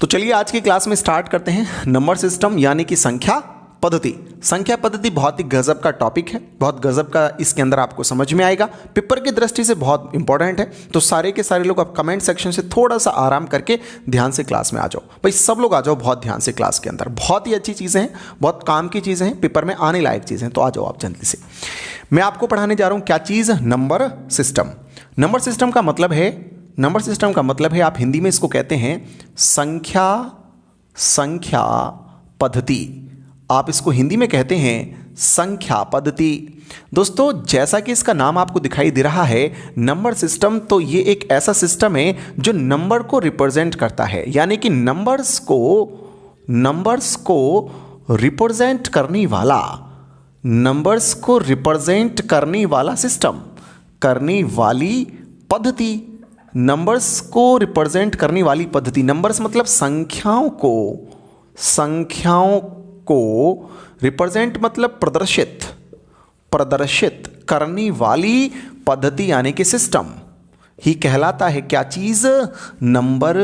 तो चलिए आज की क्लास में स्टार्ट करते हैं नंबर सिस्टम यानी कि संख्या पद्धति। संख्या पद्धति बहुत ही गजब का टॉपिक है, बहुत गजब का इसके अंदर आपको समझ में आएगा, पेपर की दृष्टि से बहुत इंपॉर्टेंट है। तो सारे के सारे लोग आप कमेंट सेक्शन से थोड़ा सा आराम करके ध्यान से क्लास में आ जाओ। भाई सब लोग आ जाओ बहुत ध्यान से क्लास के अंदर, बहुत ही अच्छी चीज़ें हैं, बहुत काम की चीज़ें हैं, पेपर में आने लायक चीज़ें हैं। तो आ जाओ आप जल्दी से। मैं आपको पढ़ाने जा रहा हूँ क्या चीज़, नंबर सिस्टम। नंबर सिस्टम का मतलब है, नंबर सिस्टम का मतलब है आप हिंदी में इसको कहते हैं संख्या पद्धति। आप इसको हिंदी में कहते हैं संख्या पद्धति। दोस्तों जैसा कि इसका नाम आपको दिखाई दे रहा है नंबर सिस्टम, तो ये एक ऐसा सिस्टम है जो नंबर को रिप्रेजेंट करता है, यानी कि नंबर्स को रिप्रेजेंट करने वाला, नंबर्स को रिप्रेजेंट करने वाला सिस्टम, करने वाली पद्धति, नंबर्स को रिप्रेजेंट करने वाली पद्धति। नंबर्स मतलब संख्याओं को रिप्रेजेंट मतलब प्रदर्शित करने वाली पद्धति यानी कि सिस्टम ही कहलाता है क्या चीज, नंबर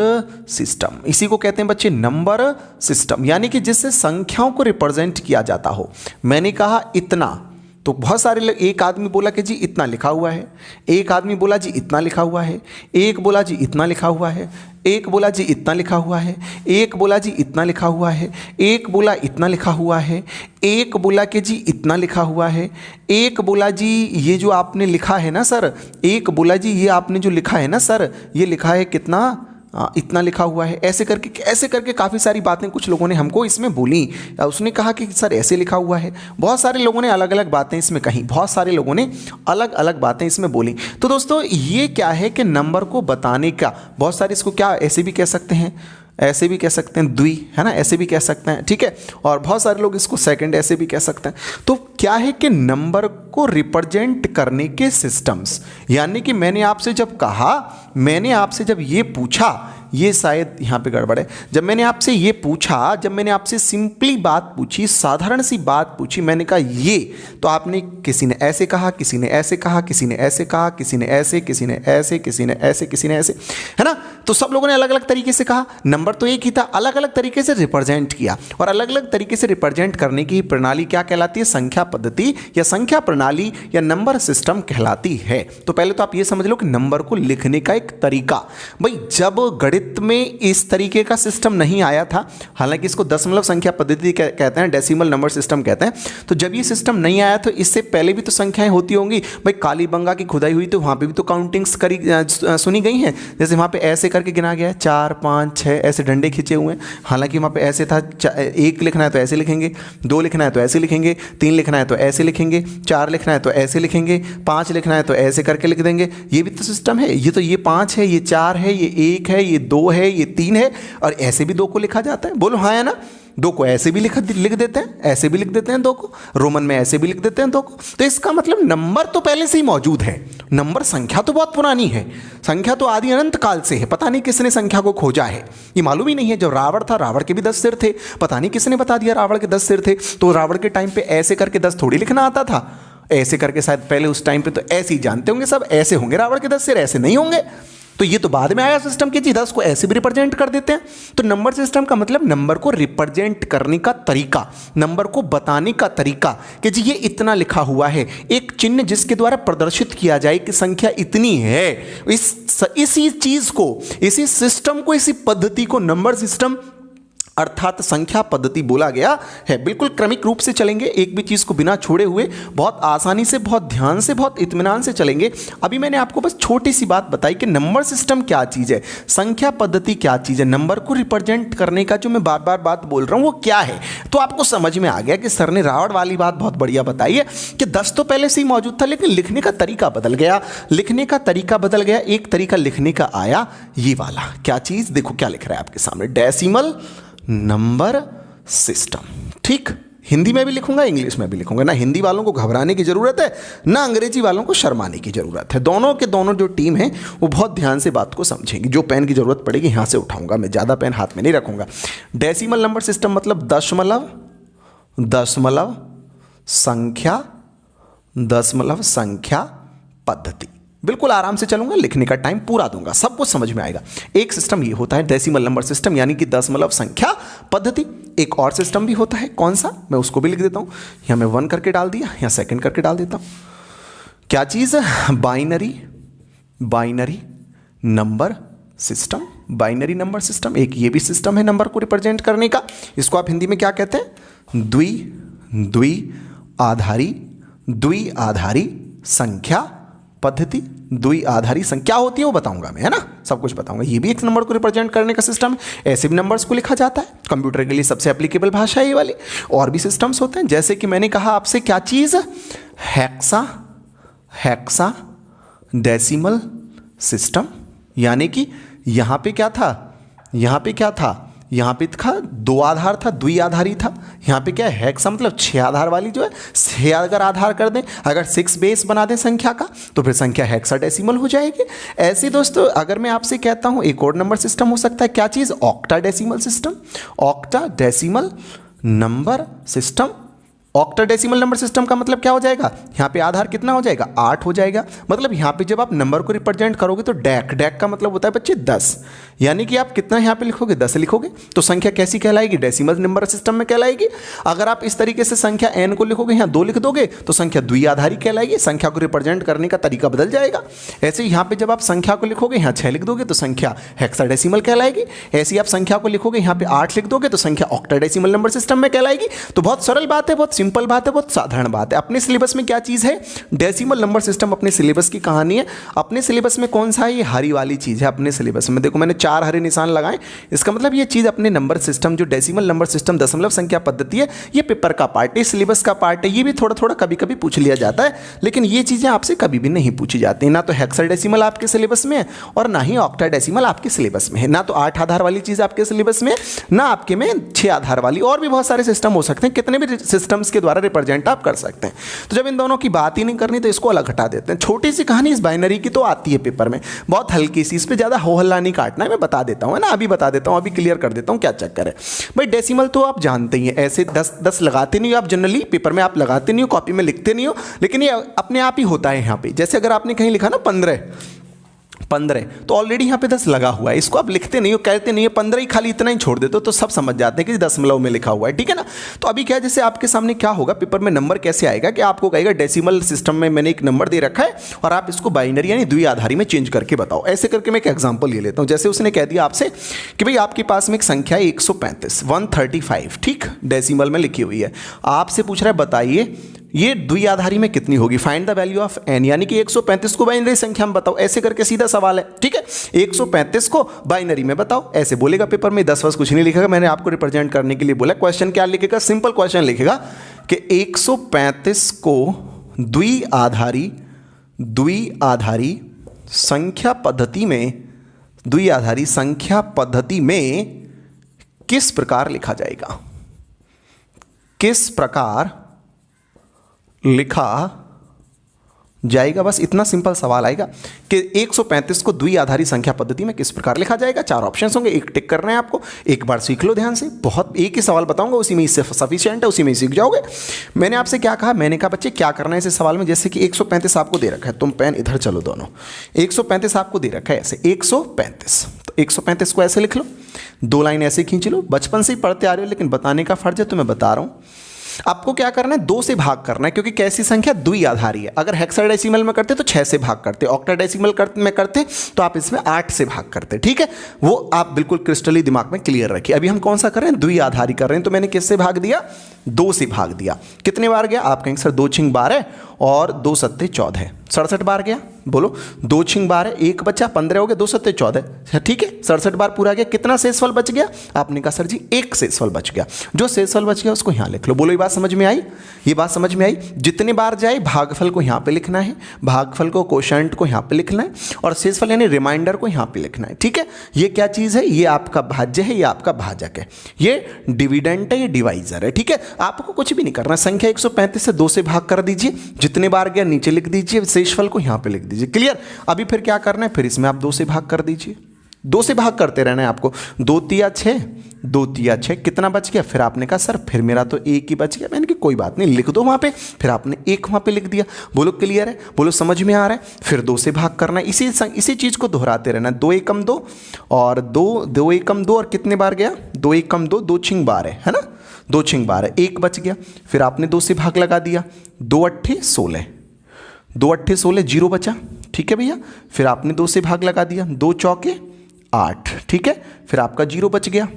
सिस्टम। इसी को कहते हैं बच्चे नंबर सिस्टम, यानी कि जिससे संख्याओं को रिप्रेजेंट किया जाता हो। मैंने कहा इतना, तो बहुत सारे लोग, एक आदमी बोला कि जी इतना लिखा हुआ है, एक आदमी बोला जी इतना लिखा हुआ है, एक बोला जी इतना लिखा हुआ है, एक बोला जी इतना लिखा हुआ है, एक बोला जी इतना लिखा हुआ है, एक बोला इतना लिखा हुआ है, एक बोला कि जी इतना लिखा हुआ है, एक बोला जी ये जो आपने लिखा है ना सर, एक बोला जी ये आपने जो लिखा है ना सर, ये लिखा है कितना, इतना लिखा हुआ है। ऐसे करके काफ़ी सारी बातें कुछ लोगों ने हमको इसमें बोली। उसने कहा कि सर ऐसे लिखा हुआ है। बहुत सारे लोगों ने अलग अलग बातें इसमें कही, बहुत सारे लोगों ने अलग अलग बातें इसमें बोली। तो दोस्तों ये क्या है कि नंबर को बताने का, बहुत सारे इसको क्या ऐसे भी कह सकते हैं, ऐसे भी कह सकते हैं द्वि, है ना, ऐसे भी कह सकते हैं, ठीक है। और बहुत सारे लोग इसको सेकंड ऐसे भी कह सकते हैं। तो क्या है कि नंबर को रिप्रेजेंट करने के सिस्टम्स, यानी कि मैंने आपसे जब कहा, मैंने आपसे जब ये पूछा, ये शायद यहाँ पे गड़बड़ है, जब मैंने आपसे ये पूछा, जब मैंने आपसे सिंपली बात पूछी, साधारण सी बात पूछी, मैंने कहा ये, तो आपने, किसी ने ऐसे कहा, किसी ने ऐसे कहा, किसी ने ऐसे कहा, किसी ने ऐसे, किसी ने ऐसे, किसी ने ऐसे, किसी ने ऐसे, है ना। तो सब लोगों ने अलग अलग तरीके से कहा, नंबर तो एक ही था, अलग अलग तरीके से रिप्रेजेंट किया। और अलग अलग तरीके से रिप्रेजेंट करने की प्रणाली क्या कहलाती है, संख्या पद्धति या संख्या प्रणाली या नंबर सिस्टम कहलाती है। तो पहले तो आप ये समझ लो कि नंबर को लिखने का एक तरीका, भाई जब गणित में इस तरीके का सिस्टम नहीं आया था, हालांकि इसको दशमलव संख्या पद्धति कहते हैं, डेसिमल नंबर सिस्टम कहते हैं। तो जब ये सिस्टम नहीं आया तो इससे पहले भी तो संख्याएं होती होंगी। भाई कालीबंगा की खुदाई हुई तो वहां पे भी तो काउंटिंग्स सुनी गई हैं। जैसे वहां पे ऐसे करके गिना गया है, 4 5 6 ऐसे डंडे खींचे हुए हैं। हालांकि वहां पे ऐसे था, 1 लिखना है तो ऐसे लिखेंगे, 2 लिखना है तो ऐसे लिखेंगे, 3 लिखना है तो ऐसे लिखेंगे, 4 लिखना है तो ऐसे लिखेंगे, 5 लिखना है तो ऐसे करके लिख देंगे। ये भी तो सिस्टम है। ये तो ये 5 है, ये 4 है, ये 1 है, ये 2 है, ये 3 है, और ऐसे भी 2 को लिखा जाता है। बोलो हाँ है ना। 2 को ऐसे भी लिख देते हैं, ऐसे भी लिख देते हैं 2 को, रोमन में ऐसे भी लिख देते हैं 2 को। तो इसका मतलब नंबर तो पहले से ही मौजूद है। नंबर, संख्या तो बहुत पुरानी है, संख्या तो आदि अनंत काल से है। पता नहीं किसने संख्या को खोजा है, ये मालूम ही नहीं है। जब रावण था, रावण के भी 10 सिर थे, पता नहीं किसने बता दिया रावण के 10 सिर थे। तो रावण के टाइम पे ऐसे करके 10 थोड़ी लिखना आता था, ऐसे करके शायद पहले उस टाइम पे तो ऐसे ही जानते होंगे सब, ऐसे होंगे रावण के 10 सिर, ऐसे नहीं होंगे। तो ये तो बाद में आया सिस्टम कि जी 10 को ऐसे भी रिप्रेजेंट कर देते हैं। तो नंबर सिस्टम का मतलब नंबर को रिप्रेजेंट करने का तरीका, नंबर को बताने का तरीका कि जी ये इतना लिखा हुआ है, एक चिन्ह जिसके द्वारा प्रदर्शित किया जाए कि संख्या इतनी है। इसी चीज को, इसी सिस्टम को, इसी पद्धति को नंबर सिस्टम अर्थात संख्या पद्धति बोला गया है। बिल्कुल क्रमिक रूप से चलेंगे, एक भी चीज को बिना छोड़े हुए, बहुत आसानी से, बहुत ध्यान से, बहुत इत्मीनान से चलेंगे। अभी मैंने आपको बस छोटी सी बात बताई कि नंबर सिस्टम क्या चीज है, संख्या पद्धति क्या चीज है, नंबर को रिप्रेजेंट करने का जो मैं बार बार बात बोल रहा हूं वो क्या है। तो आपको समझ में आ गया कि सर ने रावण वाली बात बहुत बढ़िया बताई है कि 10 तो पहले से ही मौजूद था, लेकिन लिखने का तरीका बदल गया, लिखने का तरीका बदल गया। एक तरीका लिखने का आया, ये वाला, क्या चीज, देखो क्या लिख रहा है आपके सामने, डेसिमल नंबर सिस्टम। ठीक, हिंदी में भी लिखूंगा, इंग्लिश में भी लिखूंगा। ना हिंदी वालों को घबराने की जरूरत है, ना अंग्रेजी वालों को शर्माने की जरूरत है। दोनों के दोनों जो टीम है वो बहुत ध्यान से बात को समझेंगी। जो पेन की जरूरत पड़ेगी यहां से उठाऊंगा मैं, ज्यादा पेन हाथ में नहीं रखूंगा। डेसिमल नंबर सिस्टम मतलब दशमलव संख्या पद्धति। बिल्कुल आराम से चलूंगा, लिखने का टाइम पूरा दूंगा, सब कुछ समझ में आएगा। एक सिस्टम ये होता है डेसिमल नंबर सिस्टम, यानी कि दशमलव संख्या पद्धति। एक और सिस्टम भी होता है, कौन सा, मैं उसको भी लिख देता हूं। यहां मैं 1 करके डाल दिया, यहां सेकंड करके डाल देता हूं। क्या चीज है, binary number system. Binary number system, एक ये भी सिस्टम है नंबर को रिप्रेजेंट करने का। इसको आप हिंदी में क्या कहते हैं, द्विआधारी संख्या पद्धति। द्विआधारी संख्या होती है वो बताऊंगा मैं, है ना, सब कुछ बताऊंगा। ये भी एक नंबर को रिप्रेजेंट करने का सिस्टम है। ऐसे भी नंबर्स को लिखा जाता है, कंप्यूटर के लिए सबसे एप्लीकेबल भाषा है ये वाली। और भी सिस्टम्स होते हैं, जैसे कि मैंने कहा आपसे क्या चीज, हेक्सा डेसिमल सिस्टम, यानी कि यहां पे क्या था, यहां पे था 2 आधार था, द्विआधारी था। यहाँ पे क्या है, हेक्सा मतलब 6 आधार वाली जो है, 6 अगर आधार कर दें, अगर 6 बेस बना दें संख्या का, तो फिर संख्या हेक्साडेसिमल हो जाएगी। ऐसे दोस्तों अगर मैं आपसे कहता हूँ एक और नंबर सिस्टम हो सकता है, क्या चीज़, octadecimal system. Octadecimal number system. Octadecimal number system का मतलब क्या हो जाएगा, यहाँ पे आधार कितना हो जाएगा, 8 हो जाएगा। मतलब यहाँ पे जब आप नंबर को रिप्रेजेंट करोगे तो डैक का मतलब होता है बच्चे 10, यानी कि आप कितना यहाँ पे लिखोगे, 10 लिखोगे, तो संख्या कैसी कहलाएगी, डेसिमल नंबर सिस्टम में कहलाएगी। अगर आप इस तरीके से संख्या n को लिखोगे, यहाँ 2 लिख दोगे, तो संख्या द्विआधारी कहलाएगी, संख्या को रिप्रेजेंट करने का तरीका बदल जाएगा। ऐसे यहाँ पे जब आप संख्या को लिखोगे, यहाँ 6 लिख दोगे तो संख्या हेक्साडेसिमल कहलाएगी। ऐसे आप संख्या को लिखोगे, यहाँ पे 8 लिख दोगे तो संख्या ऑक्टाडेसिमल नंबर सिस्टम में कहलाएगी। तो बहुत सरल बात है, बहुत सिंपल बात है, बहुत साधारण बात है। अपने सिलेबस में क्या चीज है, डेसिमल नंबर सिस्टम अपने सिलेबस की कहानी है। अपने सिलेबस में कौन सा है, ये हरी वाली चीज है अपने सिलेबस में। देखो मैंने 4 हरे निशान लगाए, इसका मतलब ये चीज अपने नंबर सिस्टम जो डेसिमल नंबर सिस्टम दशमलव संख्या पद्धति है, ये पेपर का पार्ट है, सिलेबस का पार्ट है। ये भी थोड़ा थोड़ा कभी कभी पूछ लिया जाता है, लेकिन ये चीजें आपसे कभी भी नहीं पूछी जाती। ना तो हेक्साडेसिमल आपके सिलेबस में है और ना ही ऑक्टाडेसिमल आपके सिलेबस में है। ना तो 8 आधार वाली चीज आपके सिलेबस में, ना आपके में 6 आधार वाली। और भी बहुत सारे सिस्टम हो सकते हैं, कितने भी सिस्टम्स के द्वारा रिप्रेजेंट आप कर सकते हैं। तो जब इन दोनों की बात ही नहीं करनी तो इसको अलग हटा देते हैं। छोटी सी कहानी इस बाइनरी की तो आती है पेपर में, बहुत हल्की सी, इस पे ज्यादा हो हल्ला नहीं काटना है, मैं बता देता हूं, है ना, अभी बता देता हूं, अभी क्लियर कर देता हूं क्या चक्कर है। भाई डेसिमल तो आप जानते ही हैं, ऐसे 10 लगाते नहीं हो आप, जनरली पेपर में आप लगाते नहीं हो, कॉपी में लिखते नहीं हो, लेकिन ये अपने आप ही होता है। यहाँ पे जैसे अगर आपने कहीं लिखा ना 15 तो ऑलरेडी यहाँ पे 10 लगा हुआ है, इसको आप लिखते नहीं हो, कहते नहीं हो, 15 ही खाली इतना ही छोड़ देते हो, तो सब समझ जाते हैं कि दशमलव में लिखा हुआ है, ठीक है ना। तो अभी क्या है, जैसे आपके सामने क्या होगा पेपर में, नंबर कैसे आएगा कि आपको कहेगा डेसिमल सिस्टम में मैंने एक नंबर दे रखा है और आप इसको बाइनरी यानी द्विआधारी में चेंज करके बताओ। ऐसे करके मैं एक एग्जाम्पल ले लेता हूँ। जैसे उसने कह दिया आपसे कि भाई आपके पास में एक संख्या है 135, ठीक, डेसिमल में लिखी हुई है। आपसे पूछ रहा है बताइए ये द्विआधारी में कितनी होगी, find the value of n, यानी कि 135 को बाइनरी संख्या में बताओ। ऐसे करके सीधा सवाल है, ठीक है, 135 को बाइनरी में बताओ, ऐसे बोलेगा पेपर में। 10 वर्ष कुछ नहीं लिखेगा, मैंने आपको रिप्रेजेंट करने के लिए बोला। क्वेश्चन क्या लिखेगा, सिंपल क्वेश्चन लिखेगा कि 135 को द्विआधारी संख्या पद्धति में किस प्रकार लिखा जाएगा, किस प्रकार लिखा जाएगा। बस इतना सिंपल सवाल आएगा कि 135 को द्विआधारी संख्या पद्धति में किस प्रकार लिखा जाएगा। 4 ऑप्शंस होंगे, एक टिक करना है आपको। एक बार सीख लो ध्यान से, बहुत एक ही सवाल बताऊंगा, उसी में इससे सफिशिएंट है, उसी में सीख जाओगे। मैंने आपसे क्या कहा, मैंने कहा बच्चे क्या करना है इस सवाल में, जैसे कि 135 आपको दे रखा है, तुम पेन इधर चलो दोनों, 135 आपको दे रखा है ऐसे 135, तो 135 को ऐसे लिख लो, 2 लाइन ऐसे खींच लो। बचपन से ही पढ़ते आ रहे हो, लेकिन बताने का फर्ज है तो मैं बता रहा हूं। आपको क्या करना है, 2 से भाग करना है, क्योंकि कैसी संख्या द्विआधारी है। अगर हेक्साडेसिमल में करते तो 6 से भाग करते, ऑक्टाडेसिमल में करते तो आप इसमें 8 से भाग करते, ठीक है। वो आप बिल्कुल क्रिस्टली दिमाग में क्लियर रखिए। अभी हम कौन सा कर रहे हैं, द्विआधारी कर रहे हैं, तो मैंने किससे भाग दिया, 2 से भाग दिया। कितने बार गया, आप कहेंगे सर 2 छिंग 12 और 2 सत्ते 14, 67 बार गया। बोलो 2 छिंग 12, 1 बचा, 15 हो गया, 2 सत्ते 14, ठीक है, 67 बार पूरा गया। कितना शेषफल बच गया, आपने कहा सर जी 1 शेषफल बच गया। जो शेषफल बच गया उसको यहाँ लिख लो। बोलो ये बात समझ में आई, ये बात समझ में आई। जितने बार जाए भागफल को यहाँ पे लिखना है, भागफल को कोशेंट को यहाँ पे लिखना है, और शेषफल यानी रिमाइंडर को यहाँ पे लिखना है, ठीक है। ये क्या चीज़ है, ये आपका भाज्य है, ये आपका भाजक है, ये डिविडेंट है, ये डिवाइजर है, ठीक है। आपको कुछ भी नहीं करना, संख्या 135 से 2 से भाग कर दीजिए, जितने बार गया नीचे लिख दीजिए, शेषफल को यहाँ पे लिख दीजिए, क्लियर। अभी फिर क्या करना है, फिर इसमें आप 2 से भाग कर दीजिए, 2 से भाग करते रहना है आपको। 2 तिया 6, 2 तिया 6, कितना बच गया? फिर आपने कहा सर फिर मेरा तो 1 ही बच गया। मैंने कहा कोई बात नहीं, लिख दो वहाँ पे। फिर आपने 1 वहाँ पे लिख दिया। बोलो क्लियर है? बोलो समझ में आ रहा है? फिर 2 से भाग करना है, इसी चीज़ को दोहराते रहना। 2 एकम 2 और 2 एकम 2 और कितने बार गया? 2 एकम 2, 2 छिंग 12 है ना, 2 छिंग 12, 1 बच गया। फिर आपने 2 से भाग लगा दिया, 2 अट्ठे 16, 2 अट्ठे 16, 0 बचा। ठीक है भैया। फिर आपने 2 से भाग लगा दिया, 2 चौके 8, ठीक है। फिर आपका 0 बच गया।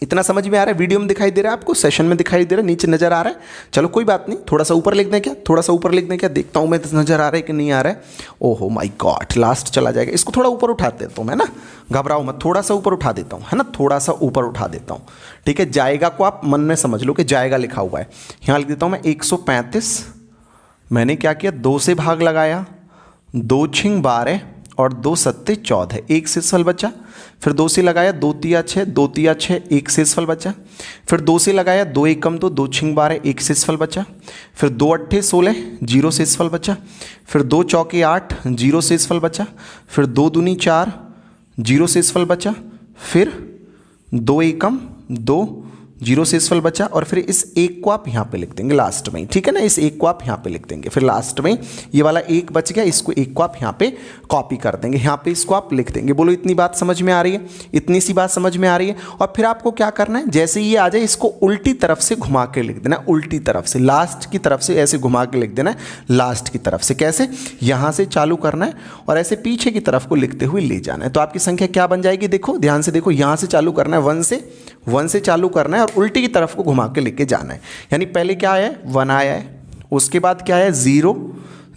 इतना समझ में आ रहा है? वीडियो में दिखाई दे रहा है आपको, सेशन में दिखाई दे रहा है, नीचे नजर आ रहा है? चलो कोई बात नहीं, थोड़ा सा ऊपर लिख दें क्या? थोड़ा सा ऊपर लिख दें क्या? देखता हूँ मैं तो नजर आ रहा है कि नहीं आ रहा है। ओहो माय गॉड, लास्ट चला जाएगा। इसको थोड़ा ऊपर उठा देता हूँ मैं ना, घबराओ मत, थोड़ा सा ऊपर उठा देता हूँ, है ना, थोड़ा सा ऊपर उठा देता हूँ। ठीक है, जाएगा को आप मन में समझ लो कि जाएगा लिखा हुआ है। यहाँ लिख देता हूँ मैं 135। मैंने क्या किया? 2 से भाग लगाया, 2 छिंग 12 और 2 सत्ते 14, 1 शेषफल बचा। फिर 2 से लगाया, 2 तिया 6, 2 तिया 6, 1 शेषफल बचा। फिर 2 से लगाया, 2 एकम 2, 2 छिंग 12, 1 शेषफल बचा। फिर 2 अट्ठे 16, 0 शेषफल बचा। फिर 2 चौके 8, 0 शेषफल बचा। फिर 2 दूनी 4, 0 शेषफल बचा। फिर 2 एकम 2, 0 शेषफल बचा। और फिर इस 1 को आप यहाँ पे लिख देंगे लास्ट में, ठीक है ना, इस 1 को आप यहाँ पे लिख देंगे। फिर लास्ट में ये वाला 1 बच गया, इसको 1 को आप यहाँ पे कॉपी कर देंगे, यहाँ पे इसको आप लिख देंगे। बोलो इतनी बात समझ में आ रही है? इतनी सी बात समझ में आ रही है? और फिर आपको क्या करना है, जैसे ये आ जाए इसको उल्टी तरफ से घुमा के लिख देना, उल्टी तरफ से, लास्ट की तरफ से ऐसे घुमा के लिख देना है, लास्ट की तरफ से। कैसे? यहाँ से चालू करना है और ऐसे पीछे की तरफ को लिखते हुए ले जाना है। तो आपकी संख्या क्या बन जाएगी? देखो ध्यान से देखो, यहाँ से चालू करना है, 1 से चालू करना है और उल्टी की तरफ को घुमा के लेके जाना है। यानी पहले क्या आया है? 1 आया है, उसके बाद क्या है? 0,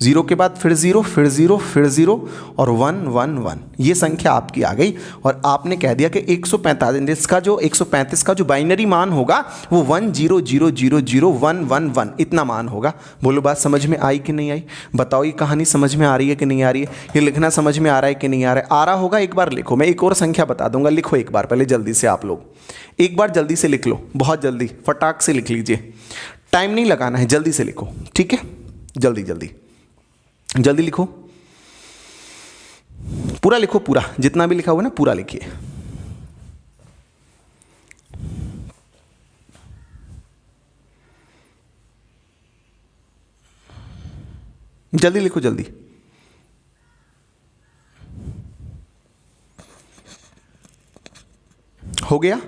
0 के बाद फिर 0, फिर 0, फिर 0 और 1 1 1। ये संख्या आपकी आ गई और आपने कह दिया कि 135 का जो 135 का जो बाइनरी मान होगा वो 10000111 इतना मान होगा। बोलो बात समझ में आई कि नहीं आई? बताओ ये कहानी समझ में आ रही है कि नहीं आ रही है? ये लिखना समझ में आ रहा है कि नहीं आ रहा है? आ रहा होगा, एक बार लिखो। मैं एक और संख्या बता दूंगा, लिखो एक बार पहले जल्दी से। आप लोग एक बार जल्दी से लिख लो, बहुत जल्दी, फटाक से लिख लीजिए, टाइम नहीं लगाना है, जल्दी से लिखो, ठीक है? जल्दी जल्दी जल्दी लिखो, पूरा लिखो, पूरा जितना भी लिखा हुआ ना पूरा लिखिए। जल्दी लिखो, जल्दी। हो गया?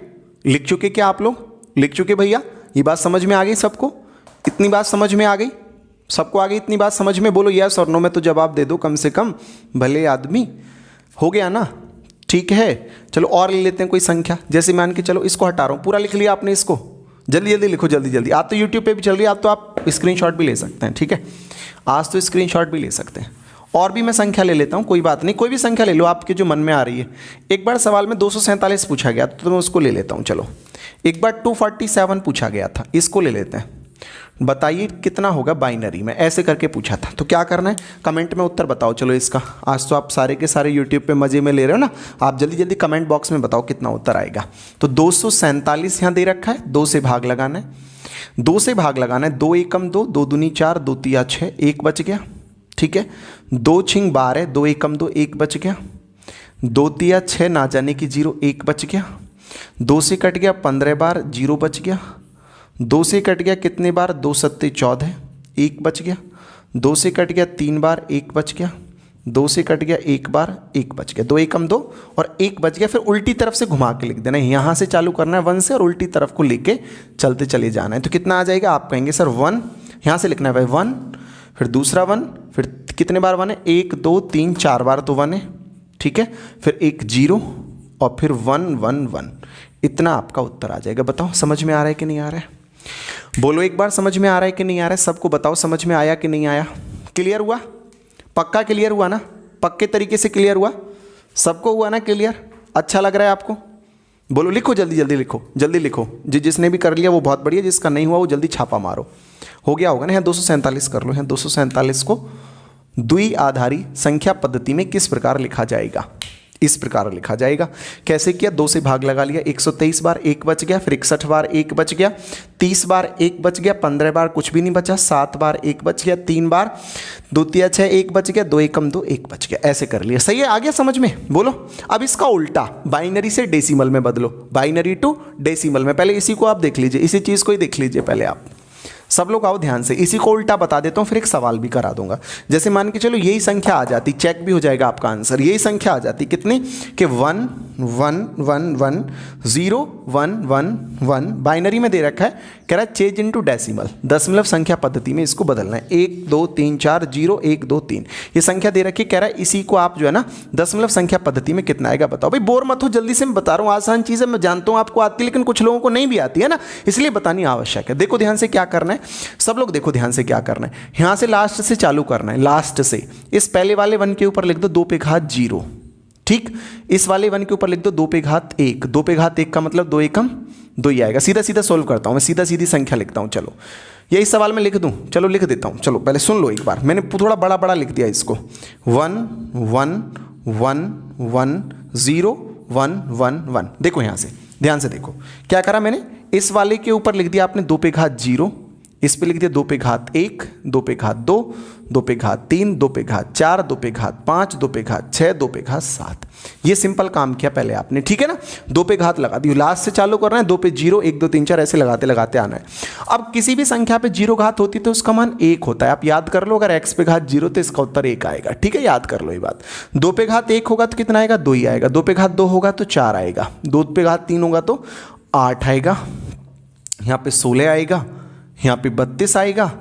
लिख चुके क्या आप लोग? लिख चुके भैया? ये बात समझ में आ गई सबको? इतनी बात समझ में आ गई सबको? आ गई इतनी बात समझ में? बोलो यस और नो में तो जवाब दे दो कम से कम, भले आदमी। हो गया ना? ठीक है, चलो और ले लेते हैं कोई संख्या। जैसे मान के चलो इसको हटा रहा हूँ, पूरा लिख लिया आपने इसको? जल्दी जल्दी लिखो, जल्दी जल्दी। आज तो यूट्यूब पे भी चल रही है, आप तो आप स्क्रीनशॉट भी ले सकते हैं, ठीक है? आज तो स्क्रीनशॉट भी ले सकते हैं। और भी मैं संख्या ले लेता हूँ, कोई बात नहीं, कोई भी संख्या ले लो आपके जो मन में आ रही है। एक बार सवाल में 247 पूछा गया तो मैं उसको ले लेता हूँ। चलो एक बार 247 पूछा गया था, इसको ले लेते हैं। बताइए कितना होगा बाइनरी में, ऐसे करके पूछा था। तो क्या करना है, कमेंट में उत्तर बताओ। चलो इसका आज तो आप सारे के सारे यूट्यूब पे मज़े में ले रहे हो ना, आप जल्दी जल्दी कमेंट बॉक्स में बताओ कितना उत्तर आएगा। तो 247 यहाँ दे रखा है, 2 से भाग लगाना है, 2 से भाग लगाना है। 2 एकम 2, 2 दूनी 4, 2 तिया 6, 1 बच गया, ठीक है। 2 छिंग 12, 2 एकम 2, 1 बच गया। 2 तिया 6, ना जाने की 0, 1 बच गया। 2 से कट गया 15 बार, 0 बच गया। 2 से कट गया कितने बार? 2 सत्ते 14, 1 बच गया। 2 से कट गया 3 बार, 1 बच गया। 2 से कट गया 1 बार, 1 बच गया। 2 एकम 2 और 1 बच गया। फिर उल्टी तरफ से घुमा के लिख देना है, यहाँ से चालू करना है 1 से और उल्टी तरफ को लेके चलते चले जाना है। तो कितना आ जाएगा? आप कहेंगे सर 1, यहाँ से लिखना है भाई 1, फिर दूसरा 1, फिर कितने बार 1 है? 1 2 3 4 बार तो 1 है, ठीक है। फिर एक 0 और फिर 1 1 1, इतना आपका उत्तर आ जाएगा। बताओ समझ में आ रहा है कि नहीं आ रहा है? बोलो एक बार समझ में आ रहा है कि नहीं आ रहा है? सबको बताओ समझ में आया कि नहीं आया? क्लियर हुआ? पक्का क्लियर हुआ ना? पक्के तरीके से क्लियर हुआ? सबको हुआ ना क्लियर? अच्छा लग रहा है आपको? बोलो, लिखो जल्दी जल्दी, लिखो जल्दी लिखो। जिसने भी कर लिया वो बहुत बढ़िया, जिसका नहीं हुआ वो जल्दी छापा मारो। हो गया होगा ना? यहाँ 247 कर लो। यहाँ 247 को द्विआधारी संख्या पद्धति में किस प्रकार लिखा जाएगा, इस प्रकार लिखा जाएगा। कैसे किया, 2 से भाग लगा लिया, 123 बार 1 बच गया, फिर 61 बार 1 बच गया, 30 बार 1 बच गया, 15 बार कुछ भी नहीं बचा, 7 बार 1 बच गया, 3 बार 2 तिया 6 1 बच गया, 2 एकम 2 1 बच गया। ऐसे कर लिया, सही है, आ गया समझ में। बोलो अब इसका उल्टा, बाइनरी से डेसिमल में बदलो, बाइनरी टू डेसिमल में। पहले इसी को आप देख लीजिए, इसी चीज़ को ही देख लीजिए पहले आप सब लोग, आओ ध्यान से, इसी को उल्टा बता देता हूँ, फिर एक सवाल भी करा दूंगा। जैसे मान के चलो यही संख्या आ जाती, चेक भी हो जाएगा आपका आंसर, यही संख्या आ जाती कितनी कि 1 1 1 1 0 1 1 1, बाइनरी में दे रखा है, कह रहा है चेंज इनटू डेसिमल, दशमलव संख्या पद्धति में इसको बदलना है, 1 2 3 4 0 1 2 3 ये संख्या दे रखी है। कह रहा है इसी को आप जो है ना दशमलव संख्या पद्धति में कितना आएगा बताओ। भाई बोर मत हो, जल्दी से मैं बता रहा हूँ, आसान चीज़ है, मैं जानता हूँ आपको आती है, लेकिन कुछ लोगों को नहीं भी आती है ना, इसलिए बतानी आवश्यक है। देखो ध्यान से क्या करना है, सब लोग देखो ध्यान से क्या करना है, यहां से लास्ट से चालू करना है, लास्ट से इस पहले वाले 1 के ऊपर लिख दो 2 पे घात 0, ठीक, इस वाले 1 के ऊपर लिख दो 2 पे घात 1, 2 पे घात 1 का मतलब 2 एकम 2 ही आएगा। सीधा सीधा सोल्व करता हूं मैं, सीधा सीधी संख्या लिखता हूं, चलो ये इस सवाल में लिख दूं, चलो लिख देता हूं, चलो पहले सुन लो एक बार, मैंने थोड़ा बड़ा बड़ा लिख दिया इसको, 1 1 1 1 0 1 1 1। देखो यहां से ध्यान से देखो क्या करा मैंने, इस वाले के ऊपर लिख दिया आपने 2 पे घात 0, इस पे लिख दिया 2 पे घात 1, 2 पे घात 2, 2 पे घात 3, 2 पे घात 4, 2 पे घात 5, 2 पे घात 6, 2 पे घात 7। ये सिंपल काम किया पहले आपने, ठीक है ना, 2 पे घात लगा दी, लास्ट से चालू करना है, 2 पे 0 1 2 3 4 ऐसे लगाते लगाते आना है। अब किसी भी संख्या पे 0 घात होती है तो उसका मान 1 होता है, आप याद कर लो, अगर x पे घात 0 तो इसका उत्तर 1 आएगा, ठीक है, याद कर लो ये बात। 2 पे घात 1 होगा तो कितना आएगा, 2 ही आएगा, 2 पे घात 2 होगा तो 4 आएगा, 2 पे घात 3 होगा तो 8 आएगा, यहाँ पे 16 आएगा, यहाँ पे 32 आएगा,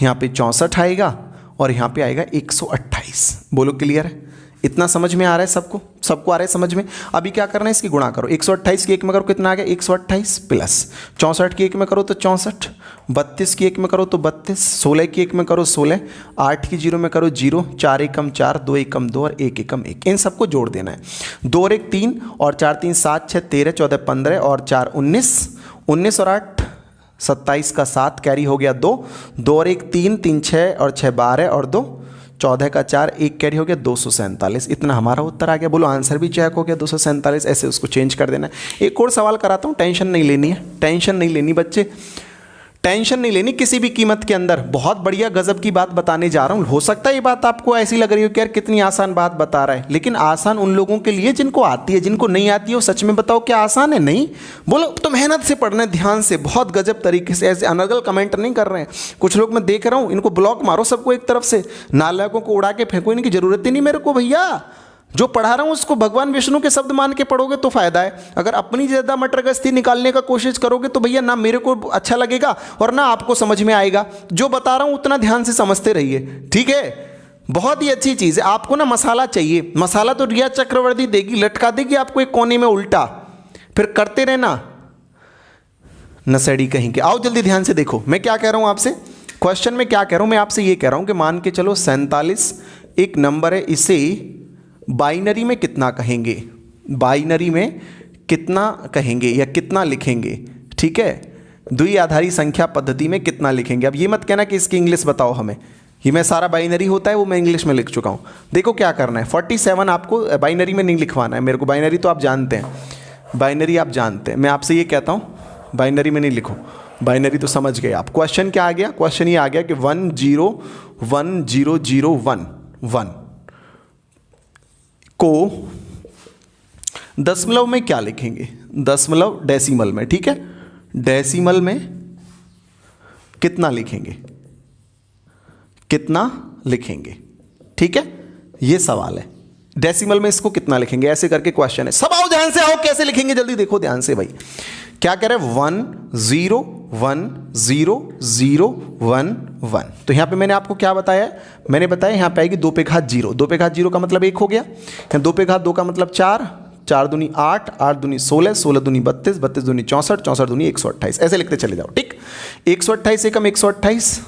यहाँ पे 64 आएगा और यहाँ पे आएगा 128। बोलो क्लियर है, इतना समझ में आ रहा है सबको, सबको आ रहा है समझ में। अभी क्या करना है, इसकी गुणा करो, 128 की 1 में करो कितना आ गया 128 प्लस 64 की 1 में करो तो 64, 32 की 1 में करो तो 32, 16 की 1 में करो 16, 8 की 0 में करो 0, 4 एकम 4, 2 एकम 2 और 1 एकम 1, इन सबको जोड़ देना है। 2 और 1 3 और 4 3 7 6 13 14 15 और 4 19, 19 और 8 27 का 7 कैरी हो गया 2, 2 और 1 3 3 6 और 6 12 और 2 14 का 4 1 कैरी हो गया 247। इतना हमारा उत्तर आ गया। बोलो आंसर भी चेक हो गया 247। ऐसे उसको चेंज कर देना है। एक और सवाल कराता हूँ, टेंशन नहीं लेनी है, टेंशन नहीं लेनी बच्चे, टेंशन नहीं लेनी किसी भी कीमत के अंदर। बहुत बढ़िया गजब की बात बताने जा रहा हूँ। हो सकता है ये बात आपको ऐसी लग रही हो कि यार कितनी आसान बात बता रहा है, लेकिन आसान उन लोगों के लिए जिनको आती है, जिनको नहीं आती है वो सच में बताओ क्या आसान है? नहीं। बोलो तो मेहनत से पढ़ना है, ध्यान से, बहुत गजब तरीके से, ऐसे अनर्गल कमेंट नहीं कर रहे हैं। कुछ लोग मैं देख रहा हूँ, इनको ब्लॉक मारो सबको एक तरफ से, नालायकों को उड़ा के फेंको, इनकी जरूरत ही नहीं मेरे को भैया। जो पढ़ा रहा हूं उसको भगवान विष्णु के शब्द मान के पढ़ोगे तो फायदा है। अगर अपनी ज़्यादा मटरगस्ती निकालने का कोशिश करोगे तो भैया ना मेरे को अच्छा लगेगा और ना आपको समझ में आएगा। जो बता रहा हूं उतना ध्यान से समझते रहिए, ठीक है। बहुत ही अच्छी चीज़ है। आपको ना मसाला चाहिए, मसाला तो रिया चक्रवर्ती देगी, लटका देगी आपको एक कोने में उल्टा, फिर करते रहना, नशेड़ी कहीं के। आओ जल्दी ध्यान से देखो मैं क्या कह रहा हूं आपसे, क्वेश्चन में क्या कह रहा हूं मैं आपसे। ये कह रहा हूं कि मान के चलो 47 एक नंबर है, इसे बाइनरी में कितना कहेंगे, बाइनरी में कितना कहेंगे या कितना लिखेंगे, ठीक है। द्विआधारी संख्या पद्धति में कितना लिखेंगे। अब ये मत कहना कि इसकी इंग्लिश बताओ हमें, ये मैं सारा बाइनरी होता है वो मैं इंग्लिश में लिख चुका हूँ। देखो क्या करना है, 47 आपको बाइनरी में नहीं लिखवाना है मेरे को। बाइनरी तो आप जानते हैं, बाइनरी आप जानते हैं। मैं आपसे ये कहता हूँ बाइनरी में नहीं लिखो, बाइनरी तो समझ गए आप। क्वेश्चन क्या आ गया, क्वेश्चन ये आ गया कि 1010011 को दशमलव में क्या लिखेंगे, दशमलव डेसिमल में, ठीक है। डेसिमल में कितना लिखेंगे, कितना लिखेंगे, ठीक है। ये सवाल है, डेसिमल में इसको कितना लिखेंगे, ऐसे करके क्वेश्चन है। सब आओ ध्यान से, आओ कैसे लिखेंगे जल्दी देखो ध्यान से भाई। क्या कह रहे हैं, 1010011। तो यहां पे मैंने आपको क्या बताया, मैंने बताया यहां पे आएगी 2 पे घात 0, 2 पे घात 0 का मतलब 1 हो गया, 2 पे घात 2 का मतलब 4, 4 दूनी 8, 8 दूनी 16, 16 दूनी 32, 32 दूनी 64, 64 दूनी 128, ऐसे लिखते चले जाओ, ठीक। 128 एकम 128,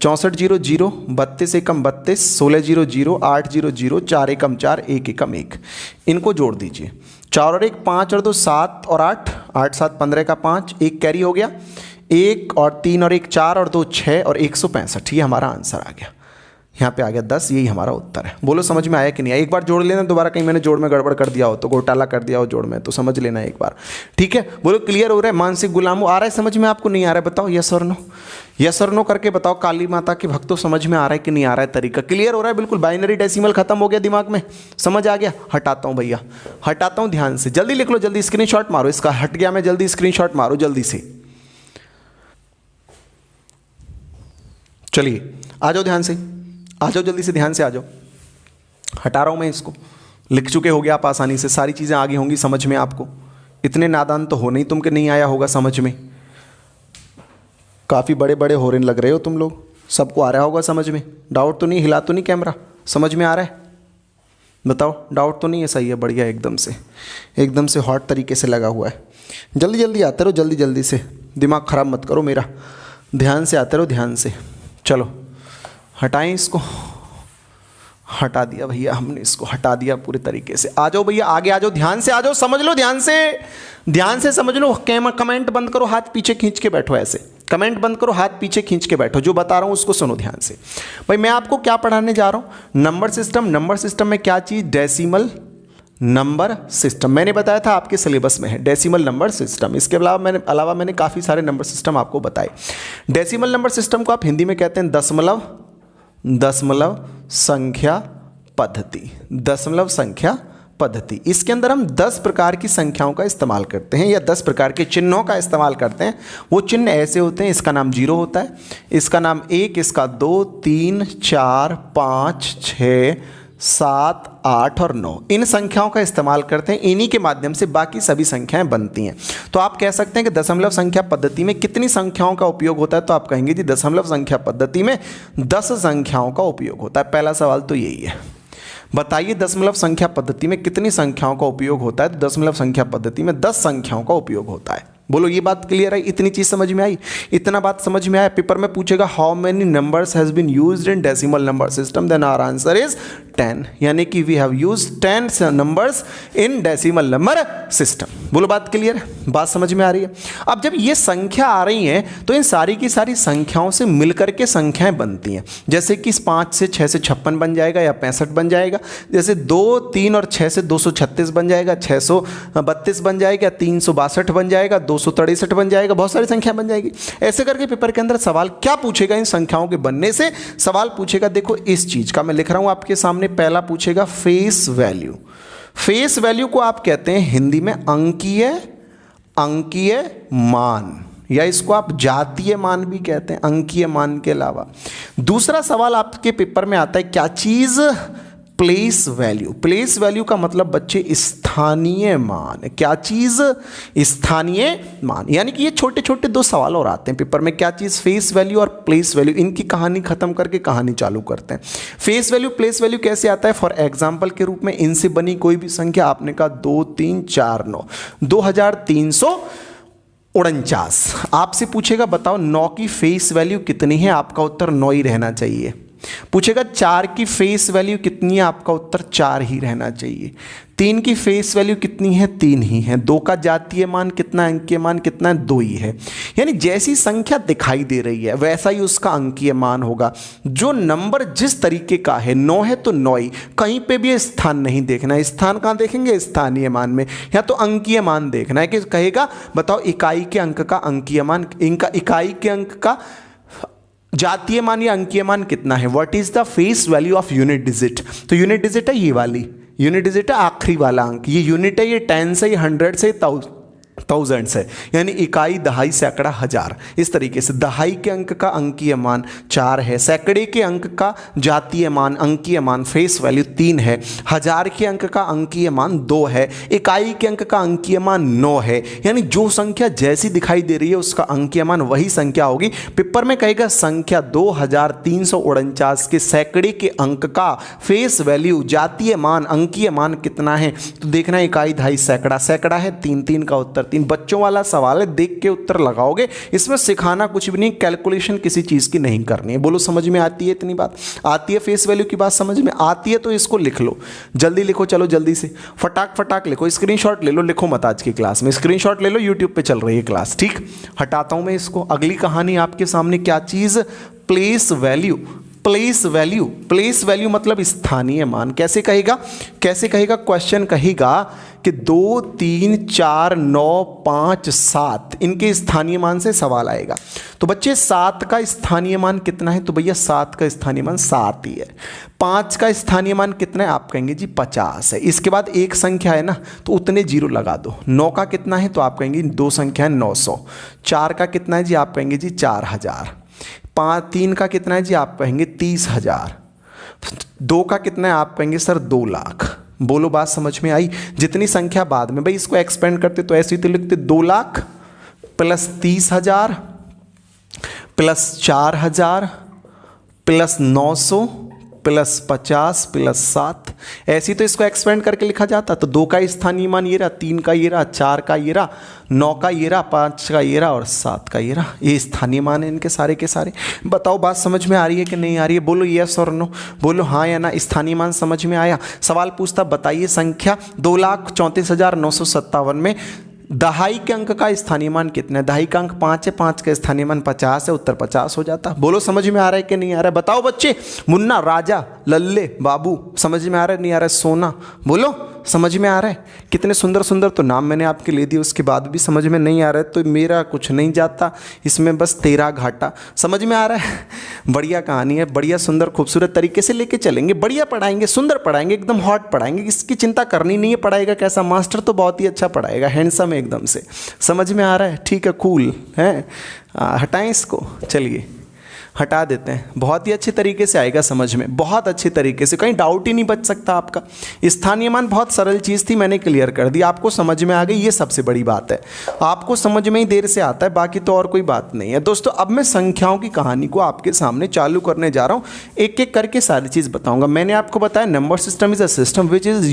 64 0 0, 32 एकम 32, 16 0 0, 8 0 0, 4 एकम 4, 1 एकम 1, इनको जोड़ दीजिए। 4 और 1 5 और 2 7 और 8, 8 7 15 का 5, 1 कैरी हो गया, 1 और 3 और 1 4 और 2 6 और 165, ये हमारा आंसर आ गया। यहाँ पे आ गया 10, यही हमारा उत्तर है। बोलो समझ में आया कि नहीं आया? एक बार जोड़ लेना, दोबारा कहीं मैंने जोड़ में गड़बड़ कर दिया हो तो, घोटाला कर दिया हो जोड़ में, तो समझ लेना एक बार, ठीक है। बोलो क्लियर हो रहा है? मानसिक गुलामों आ रहा है समझ में आपको? नहीं आ रहा है बताओ, यस और नो, यस और नो करके बताओ। काली माता के भक्तों समझ में आ रहा है कि नहीं आ रहा है? तरीका क्लियर हो रहा है? बिल्कुल बाइनरी डेसिमल खत्म हो गया दिमाग में, समझ आ गया? हटाता हूँ भैया, हटाता हूँ, ध्यान से जल्दी लिख लो, जल्दी स्क्रीनशॉट मारो इसका, हट गया मैं, जल्दी स्क्रीनशॉट मारो जल्दी से। चलिए आ जाओ ध्यान से, आ जाओ जल्दी से, ध्यान से आ जाओ। हटा रहा हूं मैं इसको, लिख चुके होगे आप आसानी से, सारी चीजें आगे होंगी समझ में आपको। इतने नादान तो हो नहीं तुम कि नहीं आया होगा समझ में, काफी बड़े बड़े होरेन लग रहे हो तुम लोग, सबको आ रहा होगा समझ में। डाउट तो नहीं, हिला तो नहीं कैमरा, समझ में आ रहा है? बताओ डाउट तो नहीं है? सही है, बढ़िया, एकदम से हॉट तरीके से लगा हुआ है। जल्दी जल्दी आते रहो, जल्दी जल्दी से, दिमाग खराब मत करो मेरा, ध्यान से आते रहो, ध्यान से। चलो हटाएं इसको, हटा दिया भैया हमने, इसको हटा दिया पूरे तरीके से। आ जाओ भैया आगे आ जाओ, ध्यान से आ जाओ, समझ लो ध्यान से, ध्यान से समझ लो। कमेंट बंद करो, हाथ पीछे खींच के बैठो, ऐसे कमेंट बंद करो, हाथ पीछे खींच के बैठो, जो बता रहा हूं उसको सुनो ध्यान से। भाई मैं आपको क्या पढ़ाने जा रहा हूं? Number system. नंबर सिस्टम में क्या चीज? Decimal number system. मैंने बताया था आपके सिलेबस में है डेसिमल नंबर सिस्टम। इसके अलावा मैंने काफ़ी सारे नंबर सिस्टम आपको बताए। डेसिमल नंबर सिस्टम को आप हिंदी में कहते हैं दशमलव संख्या पद्धति। दशमलव संख्या पद्धति, इसके अंदर हम 10 प्रकार की संख्याओं का इस्तेमाल करते हैं या 10 प्रकार के चिन्हों का इस्तेमाल करते हैं। वो चिन्ह ऐसे होते हैं, इसका नाम 0 होता है, इसका नाम 1, इसका 2, 3, 4, 5, 6, 7, 8 और 9। इन संख्याओं का इस्तेमाल करते हैं, इन्हीं के माध्यम से बाकी सभी संख्याएं बनती हैं। तो आप कह सकते हैं कि दशमलव संख्या पद्धति में कितनी संख्याओं का उपयोग होता है? तो आप कहेंगे जी दशमलव संख्या पद्धति में 10 संख्याओं का उपयोग होता है। पहला सवाल तो यही है, बताइए दशमलव संख्या पद्धति में कितनी संख्याओं का उपयोग होता है? तो दशमलव संख्या पद्धति में 10 संख्याओं का उपयोग होता है। बोलो ये बात क्लियर है? इतनी चीज समझ में आई? इतना बात समझ में आया? पेपर में पूछेगा how many numbers has been used in decimal number system, then our answer is 10, यानी कि we have used 10 numbers in decimal number system. बोलो बात क्लियर है? बात समझ में आ रही है? अब जब ये संख्या आ रही है तो इन सारी की सारी संख्याओं से मिलकर के संख्याएं बनती हैं। जैसे कि 5 से 6 से 56 बन जाएगा या 65 बन जाएगा, जैसे 2, 3 और 6 से 236 बन जाएगा, 632 बन जाएगा, 362 बन जाएगा, 263 बन जाएगा, बहुत सारी संख्या बन जाएगी। ऐसे करके पेपर के अंदर सवाल क्या पूछेगा? इन संख्याओं के बनने से सवाल पूछेगा। देखो इस चीज का मैं लिख रहा हूं आपके सामने, पहला पूछेगा फेस वैल्यू। फेस वैल्यू को आप कहते हैं हिंदी में अंकीय मान, या इसको आप जातीय मान भी कहते हैं, अंकीय मान के अलावा। दूसरा सवाल आपके पेपर में आता है, क्या चीज? Place value. प्लेस वैल्यू का मतलब बच्चे स्थानीय मान। क्या चीज? स्थानीय मान। यानी कि ये छोटे छोटे 2 सवाल और आते हैं पेपर में, क्या चीज? फेस वैल्यू और प्लेस वैल्यू। इनकी कहानी खत्म करके कहानी चालू करते हैं। फेस वैल्यू प्लेस वैल्यू कैसे आता है? फॉर एग्जाम्पल के रूप में इनसे बनी कोई भी संख्या, आपने कहा 2, 3, 4, 9, 2349। आपसे पूछेगा बताओ 9 की फेस वैल्यू कितनी है? आपका उत्तर 9 ही रहना चाहिए। पूछेगा 4 की फेस वैल्यू कितनी है? आपका उत्तर 4 ही रहना चाहिए। 3 की फेस वैल्यू कितनी है? 3 ही है। 2 का जातीय मान कितना है? अंकीय मान कितना है? 2 ही है। यानी जैसी संख्या दिखाई दे रही है वैसा ही उसका अंकीय मान होगा। जो नंबर जिस तरीके का है, 9 है तो 9 ही, कहीं पे भी स्थान नहीं देखना है। स्थान कहाँ देखेंगे? स्थानीय मान में, या तो अंकीय मान देखना है कि कहेगा बताओ इकाई के अंक का अंकीय मान, इनका इकाई के अंक का जातीय मान या अंकीय मान कितना है? What is the face value of unit digit? तो यूनिट डिजिट है ये वाली, यूनिट डिजिट है आखिरी वाला अंक, ये यूनिट है, ये 10 से, 100 से, 1000 से, यानी इकाई, दहाई, सैकड़ा, हजार। इस तरीके से दहाई के अंक का अंकीय मान 4 है, सैकड़े के अंक का जातीय मान अंकीय मान फेस वैल्यू 3 है, हजार के अंक का अंकीय मान 2 है, इकाई के अंक का अंकीय मान 9 है। यानी जो संख्या जैसी दिखाई दे रही है उसका अंकीय मान वही संख्या होगी। पेपर में कहेगा संख्या 2349 के सैकड़े के अंक का फेस वैल्यू जातीय मान अंकीय मान कितना है? तो देखना इकाई, दहाई, सैकड़ा, सैकड़ा है 3, 3 का उत्तर 3। बच्चों वाला सवाल है, देख के उत्तर लगाओगे, इसमें सिखाना कुछ भी नहीं, कैलकुलेशन किसी चीज की नहीं करनी है। बोलो समझ में आती है? इतनी बात आती है? फेस वैल्यू की बात समझ में आती है तो इसको लिख लो, जल्दी लिखो, चलो जल्दी से फटाक लिखो, स्क्रीनशॉट ले लो, लिखो मत आज की क्लास में, स्क्रीनशॉट ले लो, यूट्यूब पे चल रही है क्लास, ठीक। हटाता हूं मैं इसको। अगली कहानी आपके सामने, क्या चीज? Place value. Place value, place value मतलब स्थानीय मान। कैसे कहेगा, कैसे कहेगा, क्वेश्चन कहेगा कि 2, 3, 4, 9, 5, 7 इनके स्थानीय मान से सवाल आएगा। तो बच्चे 7 का स्थानीय मान कितना है, तो भैया 7 का स्थानीय मान 7 ही है। 5 का स्थानीय मान कितना है, आप कहेंगे जी 50 है। इसके बाद एक संख्या है ना, तो उतने जीरो लगा दो। 9 का कितना है, तो आप कहेंगे 2 संख्या है 900। 4 का कितना है जी, आप कहेंगे जी 4000। 3 का कितना है जी, आप कहेंगे 30,000। 2 का कितना है, आप कहेंगे सर 2 लाख। बोलो बात समझ में आई। जितनी संख्या बाद में भाई इसको एक्सपेंड करते तो ऐसे ही तो लिखते 2 lakh plus 30,000 plus 4,000 plus 900 plus 50 plus 7, ऐसे ही तो इसको एक्सपेंड करके लिखा जाता। तो 2 का स्थानीय मान ये रहा, 3 का ये रहा, 4 का ये रहा, 9 का ये रहा, 5 का ये रहा और 7 का ये रहा। ये स्थानीय मान है इनके सारे के सारे। बताओ बात समझ में आ रही है कि नहीं आ रही है, बोलो यस और नो, बोलो हाँ या ना। स्थानीय मान समझ में आया। सवाल पूछता बताइए संख्या 2,34,957 में दहाई के अंक का स्थानीय मान कितना है। दहाई का अंक 5 है, 5 का स्थानीय मान 50 है, उत्तर 50 हो जाता। बोलो समझ में आ रहा है कि नहीं आ रहा है, बताओ बच्चे। मुन्ना, राजा, लल्ले, बाबू, समझ में आ रहा है नहीं आ रहा है, सोना, बोलो समझ में आ रहा है। कितने सुंदर सुंदर तो नाम मैंने आपके ले दिए, उसके बाद भी समझ में नहीं आ रहा है, तो मेरा कुछ नहीं जाता इसमें, बस तेरा घाटा। समझ में आ रहा है, बढ़िया कहानी है, बढ़िया सुंदर खूबसूरत तरीके से लेके चलेंगे, बढ़िया पढ़ाएंगे, सुंदर पढ़ाएंगे, एकदम हॉट पढ़ाएंगे, इसकी चिंता करनी नहीं है। पढ़ाएगा कैसा मास्टर, तो बहुत ही अच्छा पढ़ाएगा, हैंडसम एकदम से। समझ में आ रहा है, ठीक है, कूल है। हटाएं इसको, चलिए हटा देते हैं। बहुत ही अच्छे तरीके से आएगा समझ में, बहुत अच्छे तरीके से, कहीं डाउट ही नहीं बच सकता आपका। स्थानीय मान बहुत सरल चीज़ थी, मैंने क्लियर कर दी, आपको समझ में आ गई, ये सबसे बड़ी बात है। आपको समझ में ही देर से आता है, बाकी तो और कोई बात नहीं है। दोस्तों अब मैं संख्याओं की कहानी को आपके सामने चालू करने जा रहा हूँ, एक एक करके सारी चीज़ बताऊँगा। मैंने आपको बताया number system is a system which is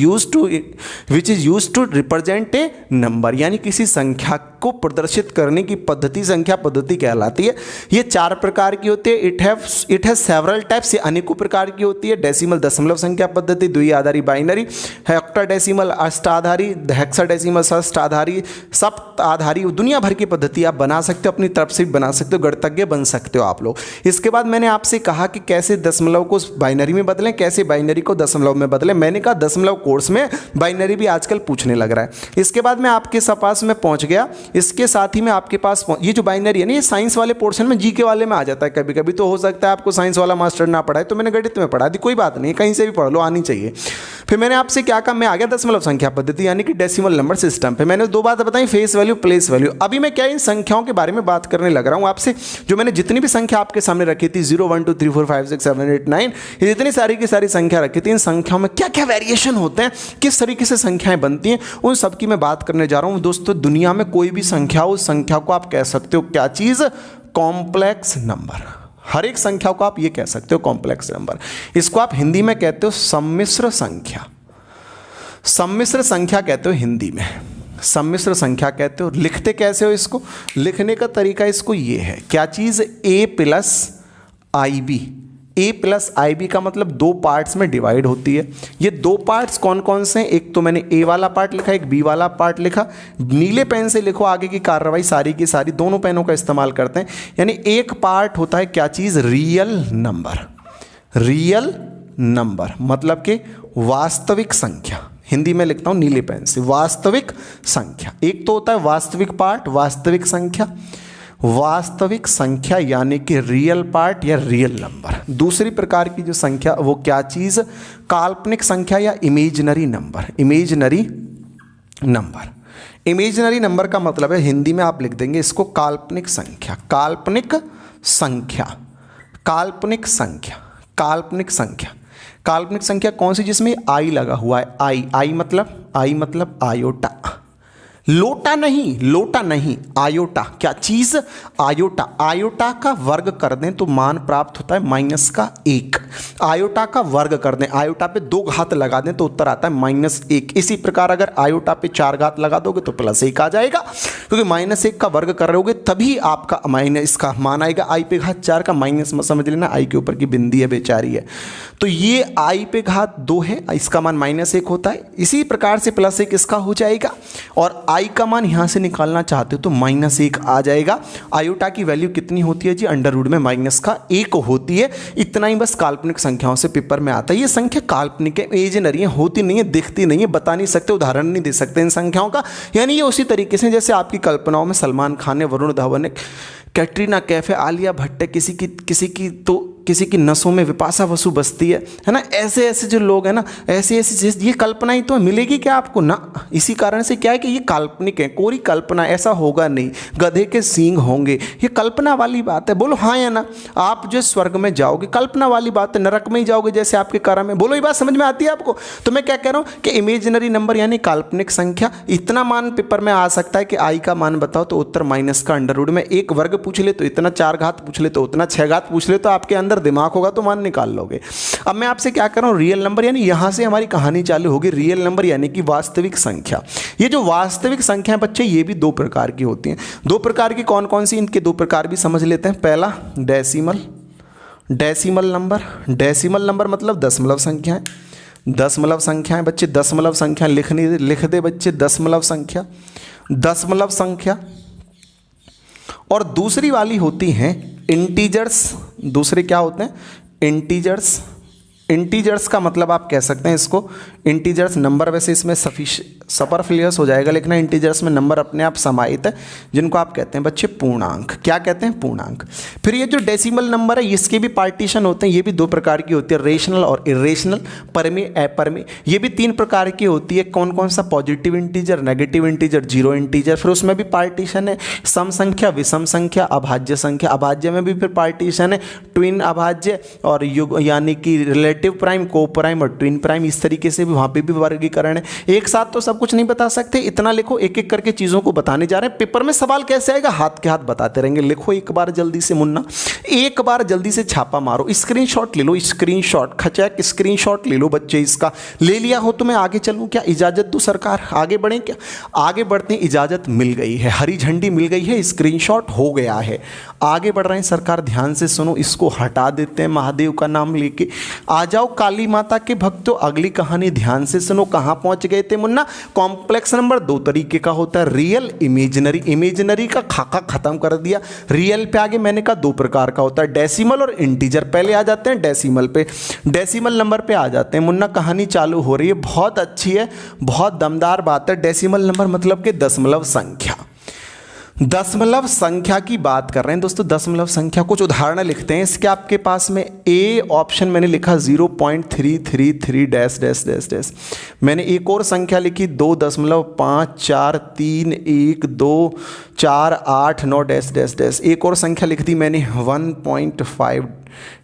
use to represent a number, यानी किसी संख्या को प्रदर्शित करने की पद्धति संख्या पद्धति कहलाती है। ये 4 प्रकार की होती है। इट हैज सेवरल टाइप्स, ये अनेकों प्रकार की होती है। डेसिमल दशमलव संख्या पद्धति, द्विआधारी बाइनरी, हेक्साडेसिमल अष्टाधारी, हेक्साडेसिमल षष्ठाधारी, सप्ताधारी, दुनिया भर की पद्धति आप बना सकते हो, अपनी तरफ से भी बना सकते हो, गणितज्ञ बन सकते हो आप लोग। इसके बाद मैंने आपसे कहा कि कैसे दशमलव को बाइनरी में बदलें, कैसे बाइनरी को दशमलव में बदलें। मैंने कहा दशमलव कोर्स में बाइनरी भी आजकल पूछने लग रहा है। इसके बाद मैं आपके पास में पहुंच गया, इसके साथ ही मैं आपके पास ये जो बाइनरी है ना, ये साइंस वाले पोर्शन में, जीके वाले में आ जाता है कभी कभी, तो हो सकता है आपको साइंस वाला मास्टर ना पढ़ाए, तो मैंने गणित में पढ़ा दी, कोई बात नहीं, कहीं से भी पढ़ लो, आनी चाहिए। फिर मैंने आपसे क्या कहा, मैं आ गया दशमलव संख्या पद्धति यानी कि डेसिमल नंबर सिस्टम पे। मैंने 2 बातें बताई, फेस वैल्यू, प्लेस वैल्यू। अभी मैं क्या इन संख्याओं के बारे में बात करने लग रहा हूं आपसे। जो मैंने जितनी भी संख्या आपके सामने रखी थी 0 1 2 3 4 5 6 7 8 9, ये जितनी सारी की सारी संख्या रखी थी, इन संख्याओं में क्या क्या वेरिएशन होते हैं, किस तरीके से संख्याएं बनती हैं, उन सब की मैं बात करने जा रहा हूं। दोस्तों दुनिया में कोई भी संख्या, उस संख्या को आप कह सकते हो क्या चीज, कॉम्प्लेक्स नंबर। हर एक संख्या को आप ये कह सकते हो कॉम्प्लेक्स नंबर। इसको आप हिंदी में कहते हो सम्मिश्र संख्या। सम्मिश्र संख्या कहते हो हिंदी में, सम्मिश्र संख्या कहते हो। लिखते कैसे हो इसको, लिखने का तरीका इसको ये है, क्या चीज़, a plus i b. a plus i b का मतलब 2 पार्ट्स में डिवाइड होती है। ये 2 पार्ट्स कौन कौन से हैं, एक तो मैंने a वाला पार्ट लिखा, एक b वाला पार्ट लिखा। नीले पेन से लिखो, आगे की कार्रवाई सारी की सारी दोनों पेनों का इस्तेमाल करते हैं। यानी एक पार्ट होता है क्या चीज़, रियल नंबर। रियल नंबर मतलब कि वास्तविक संख्या, हिंदी में लिखता हूं नीले पेन से, वास्तविक संख्या। एक तो होता है वास्तविक पार्ट, वास्तविक संख्या, वास्तविक संख्या यानी कि रियल पार्ट या रियल नंबर। दूसरी प्रकार की जो संख्या वो क्या चीज़, काल्पनिक संख्या या imaginary number. Imaginary number, imaginary number का मतलब है हिंदी में आप लिख देंगे इसको काल्पनिक संख्या। काल्पनिक संख्या, काल्पनिक संख्या, काल्पनिक संख्या। काल्पनिक संख्या कौन सी, जिसमें आई लगा हुआ है, आई। आई मतलब आयोटा, लोटा नहीं, लोटा नहीं, आयोटा। क्या चीज, आयोटा। आयोटा का वर्ग कर दें तो मान प्राप्त होता है -1। आयोटा का वर्ग कर दें, आयोटा पे 2 घात लगा दें तो उत्तर आता है -1। इसी प्रकार अगर आयोटा पे 4 घात लगा दोगे तो +1 आ जाएगा, क्योंकि -1 का वर्ग कर रहे होगे तभी आपका माइनस का मान आएगा। आई पे घात 4 का माइनस मत समझ लेना, आई के ऊपर की बिंदी है, बेचारी है। तो ये आई पे घात 2 है, इसका मान -1 होता है। इसी प्रकार से +1 इसका हो जाएगा, और आई का मान यहाँ से निकालना चाहते हो तो -1 आ जाएगा। आयोटा की वैल्यू कितनी होती है जी, अंडर रूट में -1 होती है। इतना ही बस काल्पनिक संख्याओं से पेपर में आता है। ये संख्या काल्पनिक है, इमेजिनरी है, होती नहीं है, दिखती नहीं है, बता नहीं सकते, उदाहरण नहीं दे सकते इन संख्याओं का। यानी ये उसी तरीके से जैसे आपकी कल्पनाओं में सलमान खान है, वरुण धवन है, कैटरीना कैफ है, आलिया भट्ट है, किसी की नसों में विपाशा बसु बसती है ना। ऐसे ऐसे जो लोग हैं ना, ऐसी ऐसी चीज, ये कल्पना ही तो मिलेगी क्या आपको ना। इसी कारण से क्या है कि ये काल्पनिक है, कोई कल्पना, ऐसा होगा नहीं, गधे के सींग होंगे, ये कल्पना वाली बात है। बोलो हाँ या ना। आप जो स्वर्ग में जाओगे कल्पना वाली बात है, नरक में ही जाओगे जैसे आपके कर्म है। बोलो ये बात समझ में आती है आपको। तो मैं क्या कह रहा हूँ कि इमेजिनरी नंबर यानी काल्पनिक संख्या, इतना मान पेपर में आ सकता है कि आई का मान बताओ तो उत्तर माइनस का अंडर रूट में, एक वर्ग पूछ ले तो इतना, 4 घात पूछ ले तो उतना, 6 घात पूछ ले तो आपके अंदर दिमाग होगा तो मान निकाल लोगे। अब मैं आपसे क्या कर रहा हूं, रियल नंबर, यानी यहां से हमारी कहानी चालू होगी। रियल नंबर यानी कि वास्तविक संख्या। ये जो वास्तविक संख्या है बच्चे, ये भी 2 प्रकार की होती हैं। 2 प्रकार की कौन कौन सी, इनके 2 प्रकार भी समझ लेते हैं। पहला डेसिमल नंबर मतलब दशमलव संख्या है। दशमलव संख्या है बच्चे, दशमलव संख्या लिख दे बच्चे, दशमलव संख्या। और दूसरी वाली होती हैं इंटीजर्स। दूसरे क्या होते हैं, इंटीजर्स का मतलब आप कह सकते हैं इसको इंटीजर्स नंबर, वैसे इसमें सुपरफ्लुअस हो जाएगा, लेकिन इंटीजर्स में नंबर अपने आप समाहित है, जिनको आप कहते हैं बच्चे पूर्णांक। क्या कहते हैं, पूर्णांक। फिर ये जो डेसिमल नंबर है, इसके भी पार्टीशन होते हैं। ये भी 2 प्रकार की होती है, रेशनल और इरेशनल, परमेय अपरमेय। ये भी 3 प्रकार की होती है। कौन कौन सा, positive integer, negative integer, zero integer. फिर उसमें भी पार्टीशन है, सम संख्या, विषम संख्या, अभाज्य संख्या। अभाज्य में भी फिर पार्टीशन है, ट्विन अभाज्य और युग यानी कि रिलेटिव प्राइम, को प्राइम और ट्विन प्राइम। इस तरीके से भी वहाँ पे भी वर्गीकरण है। एक साथ तो सब कुछ नहीं बता सकते, इतना लिखो, एक एक करके चीज़ों को बताने जा रहे हैं। पेपर में सवाल कैसे आएगा, हाथ के हाथ बताते रहेंगे। लिखो एक बार जल्दी से मुन्ना, एक बार जल्दी से छापा मारो, स्क्रीनशॉट ले लो, स्क्रीनशॉट खचैक स्क्रीनशॉट ले लो बच्चे। इसका ले लिया हो तो मैं आगे चलूँ क्या, इजाज़त दूँ सरकार, आगे बढ़ें क्या। आगे बढ़ते हैं, इजाज़त मिल गई है, हरी झंडी मिल गई है, स्क्रीनशॉट हो गया है, आगे बढ़ रहे हैं सरकार। ध्यान से सुनो, इसको हटा देते हैं महादेव का नाम लेके। आ जाओ काली माता के भक्तों, अगली कहानी ध्यान से सुनो। कहां पहुंच गए थे मुन्ना, कॉम्प्लेक्स नंबर 2 तरीके का होता है, रियल, इमेजिनरी। इमेजिनरी का खाका खत्म कर दिया, रियल पे आगे मैंने कहा 2 प्रकार का होता है, डेसिमल और इंटीजर। पहले आ जाते हैं डेसिमल पे, डेसिमल नंबर पे आ जाते हैं मुन्ना। कहानी चालू हो रही है, बहुत अच्छी है, बहुत दमदार बात है। डेसिमल नंबर मतलब कि दशमलव संख्या। दशमलव संख्या की बात कर रहे हैं दोस्तों, दशमलव संख्या। कुछ उदाहरण लिखते हैं इसके आपके पास में। ए ऑप्शन मैंने लिखा 0.333 डैश डैश डैश डैश। मैंने एक और संख्या लिखी 2.5431248 डैश डैश डैश। एक और संख्या लिख दी मैंने 1.5,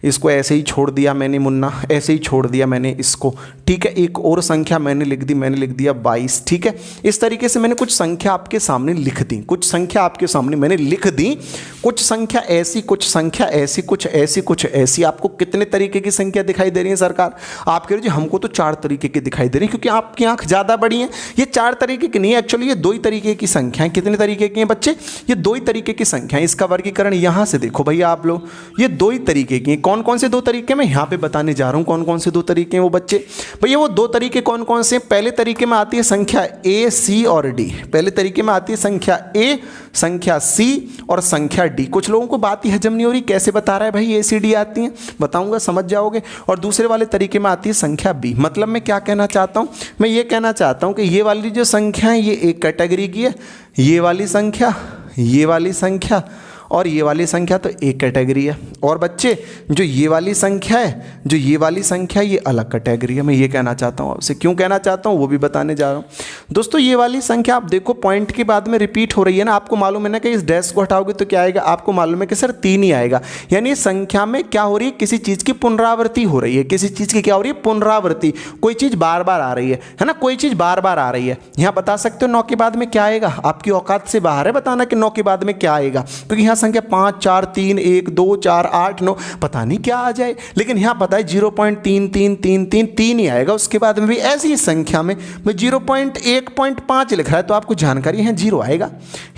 इसको ऐसे ही छोड़ दिया मैंने मुन्ना, ऐसे ही छोड़ दिया मैंने इसको, ठीक है। एक और संख्या मैंने लिख दी, मैंने लिख दिया 22, ठीक है। इस तरीके से मैंने कुछ संख्या आपके सामने लिख दी, कुछ संख्या आपके सामने मैंने लिख दी। कुछ संख्या ऐसी, कुछ संख्या ऐसी, कुछ ऐसी, कुछ ऐसी। आपको कितने तरीके की संख्या दिखाई दे रही है सरकार, आप कह रहे जी हमको तो 4 तरीके की दिखाई दे रही है, क्योंकि आपकी आंख ज़्यादा बड़ी है। ये 4 तरीके की नहीं है, एक्चुअली ये 2 ही तरीके की संख्या है। कितने तरीके की हैं बच्चे, ये 2 ही तरीके की संख्या है। इसका वर्गीकरण यहाँ से देखो भैया आप लोग, ये 2 ही तरीके की। कौन कौन से 2 तरीके मैं यहाँ पे बताने जा रहा हूँ, कौन कौन से 2 तरीके हैं वो बच्चे। भैया वो 2 तरीके कौन कौन से, पहले तरीके में आती है संख्या ए, सी और डी। पहले तरीके में आती है संख्या ए, संख्या सी और संख्या डी। कुछ लोगों को बात ही हजम नहीं हो रही, कैसे बता रहा है भाई ए सी डी आती है, बताऊंगा समझ जाओगे। और दूसरे वाले तरीके में आती है संख्या बी। मतलब मैं क्या कहना चाहता हूँ, मैं ये कहना चाहता हूँ कि ये वाली जो संख्या है ये एक कैटेगरी की है, ये वाली संख्या, ये वाली संख्या और ये वाली संख्या तो एक कैटेगरी है। और बच्चे जो ये वाली संख्या है, जो ये वाली संख्या ये अलग कैटेगरी है। मैं ये कहना चाहता हूँ आपसे, क्यों कहना चाहता हूँ वो भी बताने जा रहा हूँ दोस्तों। ये वाली संख्या आप देखो पॉइंट के बाद में रिपीट हो रही है ना, आपको मालूम है ना कि इस डैश को हटाओगे तो क्या आएगा, आपको मालूम है कि सर 3 ही आएगा। यानी इस संख्या में क्या हो रही है, किसी चीज़ की पुनरावृत्ति हो रही है, किसी चीज़ की क्या हो रही है, पुनरावृत्ति। कोई चीज़ बार बार आ रही है ना, कोई चीज़ बार बार आ रही है। यहाँ बता सकते हो 9 के बाद में क्या आएगा, आपकी औकात से बाहर है बताना कि 9 के बाद में क्या आएगा, क्योंकि यहाँ संख्या 5 4 3 1 2 4 8 9, पता नहीं क्या आ जाए, लेकिन यहाँ पता है 0.3333 ही आएगा। उसके बाद में भी ऐसी संख्या में 0.1.5 लिख रहा है तो आपको जानकारी है 0 आएगा,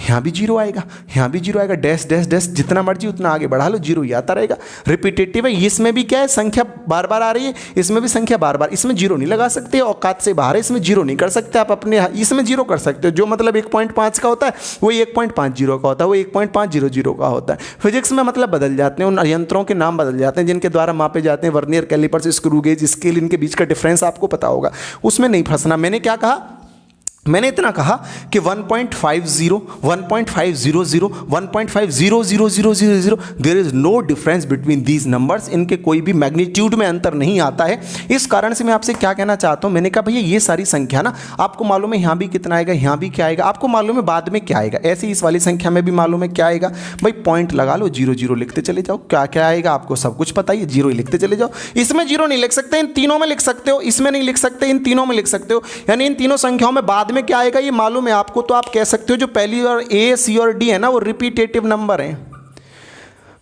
यहाँ भी 0 आएगा, यहाँ भी 0 आएगा, डैश डैश डैश जितना मर्जी उतना आगे बढ़ा लो 0 ही आता रहेगा। रिपीटेटिव है, इसमें भी क्या है संख्या बार बार आ रही है, इसमें भी संख्या बार बार, इसमें 0 नहीं लगा सकते, औकात से बाहर है, इसमें 0 नहीं कर सकते आप अपने, इसमें 0 कर सकते हो। जो मतलब 1.5 का होता है वो 1.50 का होता है, वो 1.500 का होता है। फिजिक्स में मतलब बदल जाते हैं, उन यंत्रों के नाम बदल जाते हैं जिनके द्वारा मापे जाते हैं, vernier callipers, screw gauge, scale, इनके बीच का डिफरेंस आपको पता होगा, उसमें नहीं फंसना। मैंने क्या कहा, मैंने इतना कहा कि 1.50, 1.500, 1.50000, there is no difference between these numbers, इनके कोई भी मैग्नीट्यूड में अंतर नहीं आता है। इस कारण से मैं आपसे क्या कहना चाहता हूं, मैंने कहा भैया ये सारी संख्या ना आपको मालूम है यहाँ भी कितना आएगा, यहाँ भी क्या आएगा, आपको मालूम है बाद में क्या आएगा, ऐसे ही इस वाली संख्या में भी मालूम है क्या आएगा। भाई पॉइंट लगा लो, 0 0 लिखते चले जाओ, क्या क्या आएगा आपको सब कुछ पता ही, 0 ही लिखते चले जाओ। इसमें 0 नहीं लिख सकते, इन तीनों में लिख सकते हो, इसमें नहीं लिख सकते, इन तीनों में लिख सकते हो, यानी इन तीनों संख्याओं में बाद में क्या आएगा ये मालूम है आपको, तो आप कह सकते हो जो पहली और ए, सी और डी है ना वो रिपीटेटिव नंबर है।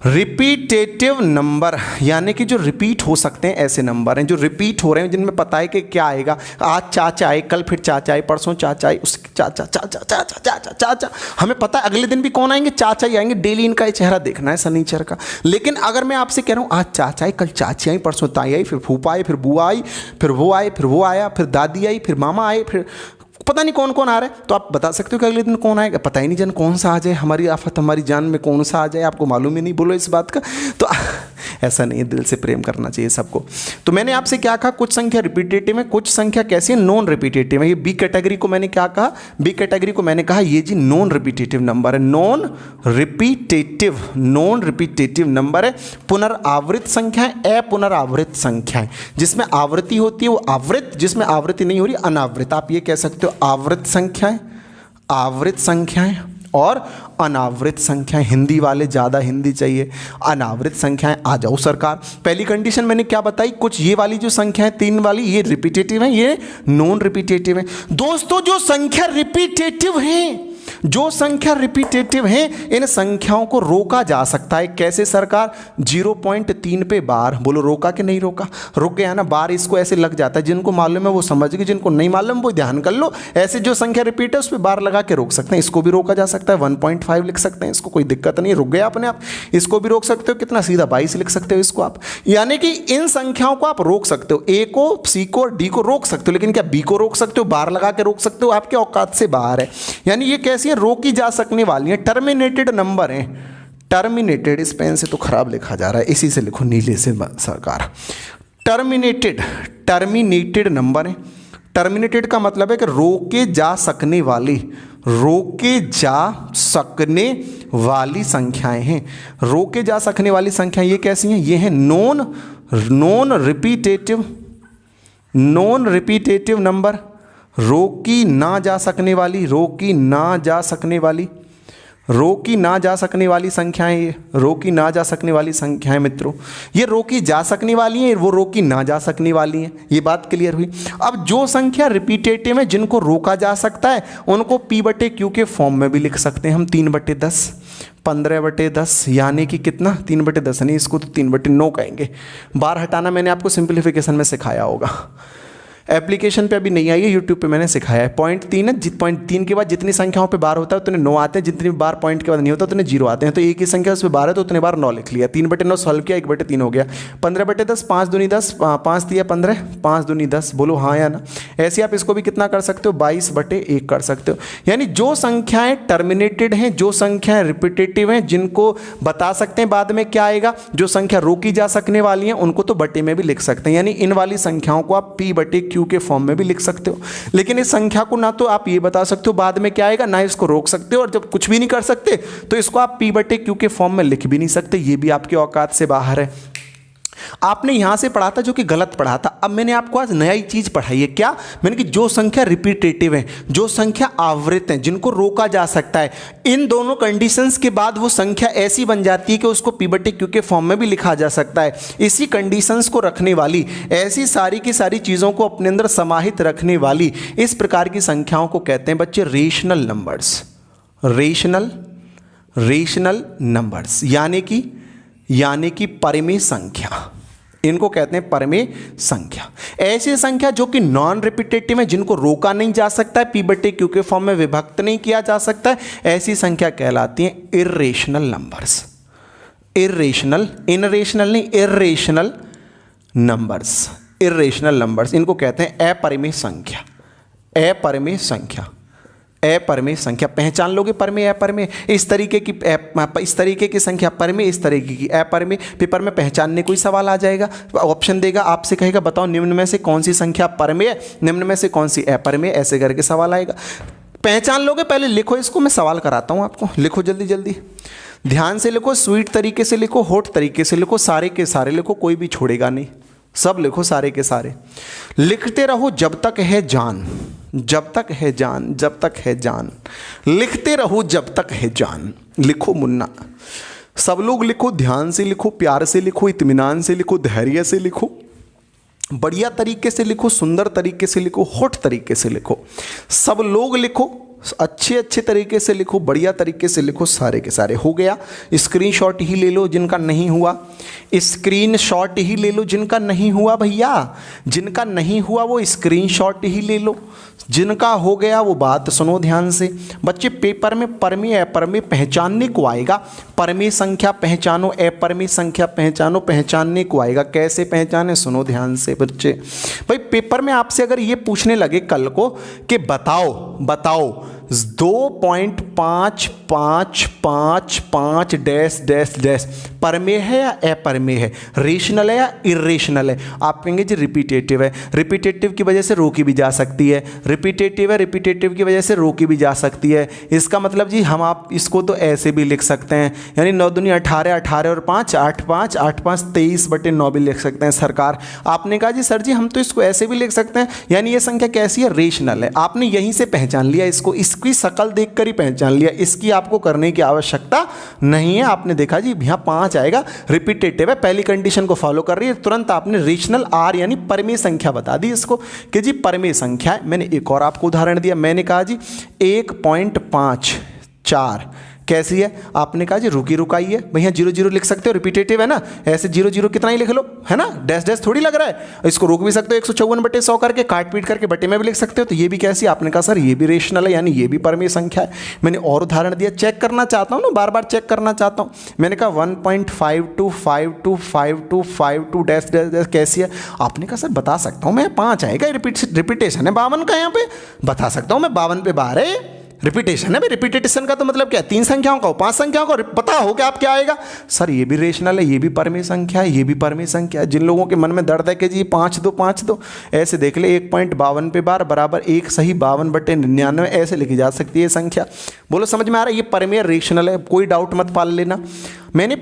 रिपीटेटिव नंबर यानी कि जो रिपीट हो सकते हैं ऐसे नंबर हैं जो रिपीट हो रहे हैं, जिनमें पता है कि क्या आएगा, आज चाचा आए, कल फिर चाचा आए, परसों चाचा आए, उसके चाचा चाचा चाचा चाचा चाचा, हमें पता है अगले दिन भी कौन आएंगे, चाचा ही आएंगे, डेली इनका ये चेहरा देखना है शनिचर का। लेकिन अगर मैं आपसे कह रहा हूँ आज चाचा आई, कल चाची आई, परसों ताई आई, फिर फूफा आई, फिर बुआ आई, फिर वो आए, फिर वो आया, फिर दादी आई, फिर मामा आए, फिर पता नहीं कौन कौन आ रहा है, तो आप बता सकते हो कि अगले दिन कौन आएगा, पता ही नहीं जन कौन सा आ जाए, हमारी आफत हमारी जान में कौन सा आ जाए आपको मालूम ही नहीं, बोलो इस बात का। तो ऐसा नहीं है, दिल से प्रेम करना चाहिए सबको। तो मैंने आपसे क्या कहा, कुछ संख्या रिपीटेटिव है, कुछ संख्या कैसी है, नॉन रिपीटेटिव है। ये बी कैटेगरी को मैंने क्या कहा, बी कैटेगरी को मैंने कहा ये जी नॉन रिपीटेटिव नंबर है, नॉन रिपीटेटिव नंबर है। पुनरावृत संख्या है, अपुनरावृत संख्या है, जिसमें आवृत्ति होती है वो आवृत, जिसमें आवृत्ति नहीं हो रही अनावृत। आप ये कह सकते हो आवृत संख्याएं, आवृत संख्याएं और अनावृत संख्याएं। हिंदी वाले ज़्यादा हिंदी चाहिए, अनावृत संख्याएं आ जाओ सरकार। पहली कंडीशन मैंने क्या बताई, कुछ ये वाली जो संख्याएं 3 वाली ये रिपीटेटिव है, ये नॉन रिपीटेटिव है। दोस्तों जो संख्या रिपीटेटिव है, जो संख्या रिपीटेटिव है, इन संख्याओं को रोका जा सकता है। कैसे सरकार, 0.3 पे बार, बोलो रोका कि नहीं रोका, रुक गया ना, बार इसको ऐसे लग जाता है, जिनको मालूम है वो समझ गए, जिनको नहीं मालूम वो ध्यान कर लो। ऐसे जो संख्या रिपीट है उस पर बार लगा के रोक सकते हैं, इसको भी रोका जा सकता है, 1.5 लिख सकते हैं, इसको कोई दिक्कत नहीं, रुक गया अपने आप। इसको भी रोक सकते हो, कितना सीधा 22 लिख सकते हो इसको आप। यानी कि इन संख्याओं को आप रोक सकते हो, ए को, सी को और डी को रोक सकते हो, लेकिन क्या बी को रोक सकते हो, बार लगा के रोक सकते हो, आपके औकात से बाहर है। यानी ये कैसी है, रोकी जा सकने वाली है, टर्मिनेटेड नंबर है। टर्मिनेटेड, इस पेन से तो खराब लिखा जा रहा है, इसी से लिखो नीले से सरकार। टर्मिनेटेड नंबर है। टर्मिनेटेड का मतलब है कि रोके जा सकने वाली, रोके जा सकने वाली संख्याएं हैं। रोके जा सकने वाली संख्याएं ये कैसी हैं, ये हैं नॉन रिपीटेटिव नंबर। रोकी ना जा सकने वाली, रोकी ना जा सकने वाली, रोकी ना जा सकने वाली संख्याएं, ये रोकी ना जा सकने वाली संख्याएं मित्रों, ये रोकी जा सकने वाली हैं, वो रोकी ना जा सकने वाली हैं। ये बात क्लियर हुई। अब जो संख्या रिपीटेटिव है, जिनको रोका जा सकता है, उनको P/Q के फॉर्म में भी लिख सकते हैं हम, 3/10, 15/10, यानी कि कितना, 3/10 नहीं, इसको तो 3/9 कहेंगे। बार हटाना मैंने आपको सिंप्लीफिकेशन में सिखाया होगा, एप्लीकेशन पे अभी नहीं आई है, यूट्यूब पे मैंने सिखाया है। पॉइंट 3 है, पॉइंट 3 के बाद जितनी संख्याओं पे बार होता है उतने 9 आते हैं, जितनी बार पॉइंट के बाद नहीं होता उतने 0 आते हैं। तो एक ही संख्या उस पर बार है तो उतने बार 9 लिख लिया, 3/9 सॉल्व किया, 1/3 हो गया। 15/10, 5 दूनी 10, 5 दिया 15, 5 दूनी 10, बोलो हाँ या ना। ऐसे आप इसको भी कितना कर सकते हो, 22/1 कर सकते हो। यानी जो संख्याएं टर्मिनेटेड हैं, जो संख्याएं रिपीटेटिव हैं, जिनको बता सकते हैं बाद में क्या आएगा, जो संख्या रोकी जा सकने वाली हैं, उनको तो बटे में भी लिख सकते हैं। यानी इन वाली संख्याओं को आप P/Q के फॉर्म में भी लिख सकते हो। लेकिन इस संख्या को ना तो आप ये बता सकते हो बाद में क्या आएगा, ना इसको रोक सकते हो, और जब कुछ भी नहीं कर सकते तो इसको आप P/Q के फॉर्म में लिख भी नहीं सकते, ये भी आपके औकात से बाहर है। आपने यहां से पढ़ा था जो कि गलत पढ़ा था। अब मैंने आपको आज नई चीज पढ़ाई है, क्या, मैंने कि जो संख्या रिपीटेटिव है, जो संख्या आवृत है, जिनको रोका जा सकता है, इन दोनों कंडीशंस के बाद वो संख्या ऐसी बन जाती है कि उसको P/Q के फॉर्म में भी लिखा जा सकता है। इसी कंडीशंस को रखने वाली, ऐसी सारी की सारी चीजों को अपने अंदर समाहित रखने वाली इस प्रकार की संख्याओं को कहते हैं बच्चे रेशनल नंबर्स। रेशनल नंबर्स, यानी कि परिमेय संख्या, इनको कहते हैं परिमेय संख्या। ऐसी संख्या जो कि नॉन रिपीटेटिव है, जिनको रोका नहीं जा सकता है, P/Q के फॉर्म में विभक्त नहीं किया जा सकता है, ऐसी संख्या कहलाती है irrational numbers. Irrational numbers, irrational numbers, इनको कहते हैं अपरिमेय संख्या। अपरिमेय संख्या पहचान लोगे, परिमेय अपरिमेय, इस तरीके की संख्या परिमेय, इस तरीके की अपरिमेय। पेपर में पहचानने कोई सवाल आ जाएगा, ऑप्शन देगा, आपसे कहेगा बताओ निम्न में से कौन सी संख्या परिमेय, निम्न में से कौन सी अपरिमेय, ऐसे करके सवाल आएगा। पहचान लोगे, पहले लिखो इसको, मैं सवाल कराता हूं आपको, लिखो जल्दी जल्दी, ध्यान से लिखो, स्वीट तरीके से लिखो, होट तरीके से लिखो, सारे के सारे लिखो, कोई भी छोड़ेगा नहीं, सब लिखो सारे के सारे। लिखते रहो जब तक है जान, जब तक है जान, जब तक है जान, लिखते रहो जब तक है जान। लिखो मुन्ना, सब लोग लिखो, ध्यान से लिखो, प्यार से लिखो, इत्मीनान से लिखो, धैर्य से लिखो, बढ़िया तरीके से लिखो, सुंदर तरीके से लिखो, होठ तरीके से लिखो, सब लोग लिखो, अच्छे तरीके से लिखो, बढ़िया तरीके से लिखो, सारे के सारे। हो गया, स्क्रीनशॉट ही ले लो जिनका नहीं हुआ, स्क्रीनशॉट ही ले लो जिनका नहीं हुआ भैया, जिनका नहीं हुआ वो स्क्रीनशॉट ही ले लो, जिनका हो गया वो बात सुनो ध्यान से। बच्चे पेपर में परिमेय अपरिमेय पहचानने को आएगा, परिमेय संख्या पहचानो, अपरिमेय संख्या पहचानो, पहचानने को आएगा। कैसे पहचाने, सुनो ध्यान से बच्चे। भाई पेपर में आपसे अगर ये पूछने लगे कल को कि बताओ 2.555 डैश डैश डैश परिमेय है या अपरिमेय है, रेशनल है या इर्रेशनल है, आप कहेंगे जी रिपीटेटिव है, रिपीटेटिव की वजह से रोकी भी जा सकती है, रिपीटेटिव है, रिपीटेटिव की वजह से रोकी भी जा सकती है। इसका मतलब जी हम आप इसको तो ऐसे भी लिख सकते हैं, यानी 9 दूनी 18, 18 और 5 8 5 8 5 23/9 भी लिख सकते हैं सरकार। आपने कहा जी सर जी हम तो इसको ऐसे भी लिख सकते हैं, यानी ये संख्या कैसी है, रेशनल है। आपने यहीं से पहचान लिया इसको, इसकी शकल देखकर ही पहचान लिया, इसकी आपको करने की आवश्यकता नहीं है। आपने देखा जी यहाँ 5 आएगा, रिपीटेटिव है, पहली कंडीशन को फॉलो कर रही है, तुरंत आपने रेशनल आर यानी परिमेय संख्या बता दी इसको कि जी परिमेय संख्या है। मैंने एक और आपको उदाहरण दिया, मैंने कहा जी 1.54 कैसी है, आपने कहा जी रुकी रुकाई है, भैया 0 लिख सकते हो, रिपीटेटिव है ना, ऐसे 0 कितना ही लिख लो, है ना, डैश डैश थोड़ी लग रहा है, इसको रोक भी सकते हो 154/100 करके, काट पीट करके बटे में भी लिख सकते हो, तो ये भी कैसी, आपने कहा सर ये भी रेशनल है, यानी ये भी परिमेय संख्या है। मैंने और उदाहरण दिया, चेक करना चाहता हूँ ना, बार बार चेक करना चाहता हूँ। मैंने कहा 1.525252 डैश डैश डैश कैसी है, आपने कहा सर बता सकता हूँ मैं, 5 आएगा, रिपीटेशन है 52 का, यहाँ पे बता सकता हूँ मैं, 52 पे 12 रिपीटेशन है। रिपीटेशन का तो मतलब क्या है, 3 संख्याओं का, 5 संख्याओं का, पता हो क्या आप क्या आएगा, सर ये भी रेशनल है, ये भी परिमेय संख्या है, ये भी परिमेय संख्या है। जिन लोगों के मन में दर्द है कि जी 5 दो ऐसे देख ले, 1.52 पे 12 बराबर 1 सही 52/99 ऐसे लिखी जा सकती है संख्या। बोलो समझ में आ रहा है, ये परिमेय रेशनल है, कोई डाउट मत पाल लेना। मैंने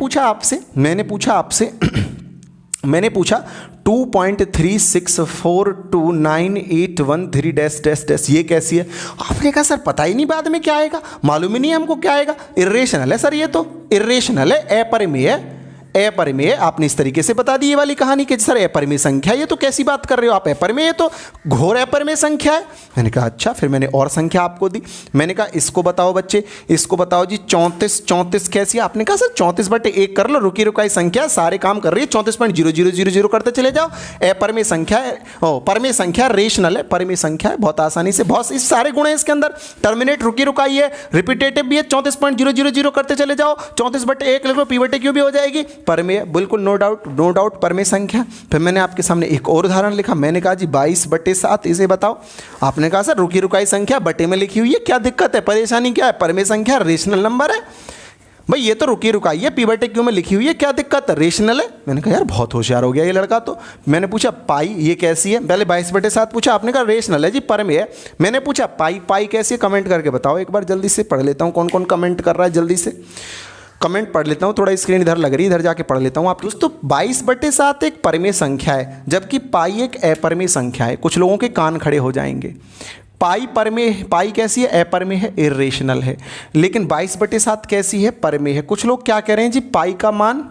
पूछा 2.36429813 डैश डैश डैश ये कैसी है, आपने कहा सर पता ही नहीं, बाद में क्या आएगा, मालूम ही नहीं हमको क्या आएगा, इर्रेशनल है सर, ये तो इर्रेशनल है, अपरिमेय है, अपरिमेय। आपने इस तरीके से बता दी ये वाली कहानी कि सर अपरिमेय संख्या, ये तो कैसी बात कर रहे हो आप, अपरिमेय, ये तो घोर अपरिमेय संख्या है। मैंने कहा अच्छा, फिर मैंने और संख्या आपको दी, मैंने कहा इसको बताओ बच्चे, इसको बताओ जी 34 कैसी है, आपने कहा सर 34/1 कर लो, रुकी रुकाई संख्या सारे काम कर रही है, 34.0000 करते चले जाओ, अपरिमेय संख्या है, परिमेय संख्या रेशनल है, परिमेय संख्या है, बहुत आसानी से, बहुत इस सारे गुण है इसके अंदर, टर्मिनेट रुकी रुकाई है, रिपीटेटिव भी है, 34.0000 करते चले जाओ, 34/1 लिख लो, P/Q भी हो जाएगी, परिमेय, बिल्कुल नो डाउट परिमेय संख्या। फिर मैंने आपके सामने एक और उदाहरण लिखा, मैंने कहा जी 22/7 इसे बताओ, आपने कहा सर रुकी रुकाई संख्या बटे में लिखी हुई है, क्या दिक्कत है, परेशानी क्या है, परिमेय संख्या रेशनल नंबर है, भाई ये तो रुकी रुकाई है, P/Q में लिखी हुई है, क्या दिक्कत है, रेशनल है। मैंने कहा यार बहुत होशियार हो गया ये लड़का तो। मैंने पूछा पाई ये कैसी है, पहले 22/7 पूछा, आपने कहा रेशनल है जी, परिमेय है। मैंने पूछा पाई कैसी है, कमेंट करके बताओ एक बार, जल्दी से पढ़ लेता हूँ कौन कौन कमेंट कर रहा है, जल्दी से कमेंट पढ़ लेता हूँ, थोड़ा स्क्रीन इधर लग रही है, इधर जाके पढ़ लेता हूँ आप दोस्तों। 22/7 एक परिमेय संख्या है, जबकि पाई एक अपरिमेय संख्या है। कुछ लोगों के कान खड़े हो जाएंगे, पाई कैसी है, अपरिमेय है, इर्रेशनल है, लेकिन 22/7 कैसी है, परिमेय है। कुछ लोग क्या कह रहे हैं जी, पाई का मान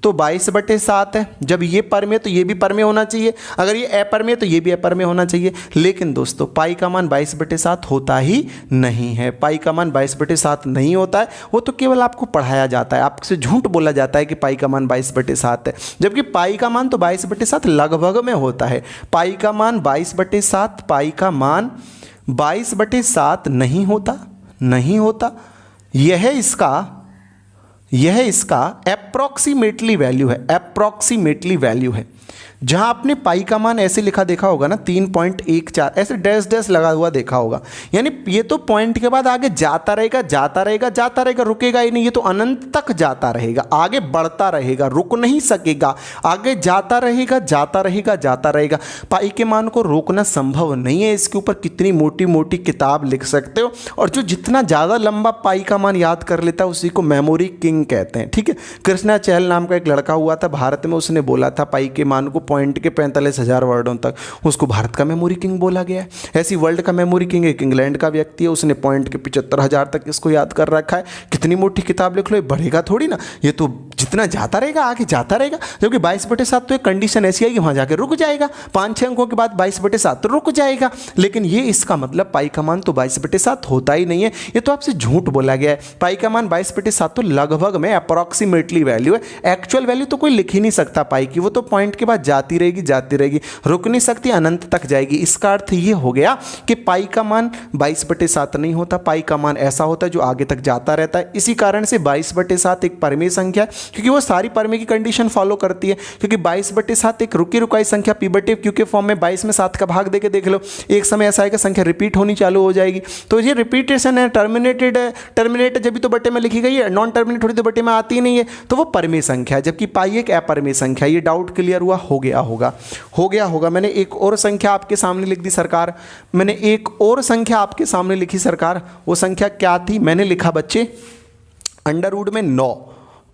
तो 22/7 है। जब ये परमेय तो ये भी परमेय होना चाहिए, अगर ये अपरमेय तो ये भी अपरमेय होना चाहिए। लेकिन दोस्तों पाई का मान 22/7 होता ही नहीं है। पाई का मान 22/7 नहीं होता है, वो तो केवल आपको पढ़ाया जाता है, आपसे झूठ बोला जाता है कि पाई का मान 22/7 है, जबकि पाई का मान तो 22/7 लगभग में होता है। पाई का मान 22/7, पाई का मान 22/7 नहीं होता, नहीं होता। यह इसका अप्रॉक्सीमेटली वैल्यू है, अप्रॉक्सीमेटली वैल्यू है। जहां आपने पाई का मान ऐसे लिखा देखा होगा ना 3.14, ऐसे डैश डैश लगा हुआ देखा होगा, यानी ये तो पॉइंट के बाद आगे जाता रहेगा, जाता रहेगा, जाता रहेगा, रुकेगा ही नहीं, ये तो अनंत तक जाता रहेगा, आगे बढ़ता रहेगा, रुक नहीं सकेगा, आगे जाता रहेगा, जाता रहेगा, जाता रहेगा। पाई के मान को रोकना संभव नहीं है। इसके ऊपर कितनी मोटी मोटी किताब लिख सकते हो, और जो जितना ज़्यादा लंबा पाई का मान याद कर लेता है उसी को मेमोरी किंग कहते हैं। ठीक है, कृष्णा चहल नाम का एक लड़का हुआ था भारत में, उसने बोला था पाई के मान को पॉइंट के 45,000 वर्डों तक, उसको भारत का मेमोरी किंग बोला गया है। ऐसी वर्ल्ड का मेमोरी किंग एक इंग्लैंड का व्यक्ति है, उसने पॉइंट के 75,000 तक इसको याद कर रखा है। कितनी मोटी किताब लिख लो, ये बढ़ेगा थोड़ी ना, ये तो जितना जाता रहेगा आगे जाता रहेगा। जबकि 22/7 तो एक कंडीशन ऐसी है कि वहाँ जाकर रुक जाएगा, 5-6 अंकों के बाद 22/7 तो रुक जाएगा। लेकिन ये इसका मतलब पाई का मान तो 22/7 होता ही नहीं है, ये तो आपसे झूठ बोला गया है। पाई का मान 22/7 तो लगभग में अप्रॉक्सीमेटली वैल्यू है, एक्चुअल वैल्यू तो कोई लिख ही नहीं सकता पाई की, वो तो पॉइंट के बाद जाती रहेगी, जाती रहेगी, रुक नहीं सकती, अनंत तक जाएगी। इसका अर्थ ये हो गया कि पाई का मान 22/7 नहीं होता, पाई का मान ऐसा होता है जो आगे तक जाता रहता है। इसी कारण से 22/7 एक परमेय संख्या है, क्योंकि वो सारी परमेय की कंडीशन फॉलो करती है। क्योंकि 22/7 एक रुकी रुकाई संख्या P/Q के फॉर्म में 22 में 7 का भाग देके देख लो, एक समय ऐसा आएगा संख्या रिपीट होनी चालू हो जाएगी। तो ये रिपीटेशन है, टर्मिनेटेड है, टर्मिनेटेड जब भी तो बटे में लिखी गई है, नॉन टर्मिनेट थोड़ी तो बटे में आती ही नहीं है, तो वो परमेय संख्या है। जबकि पाई एक अपरमेय संख्या है। ये डाउट क्लियर हुआ? हो गया होगा। मैंने एक और संख्या आपके सामने लिख दी सरकार, मैंने एक और संख्या आपके सामने लिखी सरकार। वो संख्या क्या थी? मैंने लिखा बच्चे अंडरवुड में 9,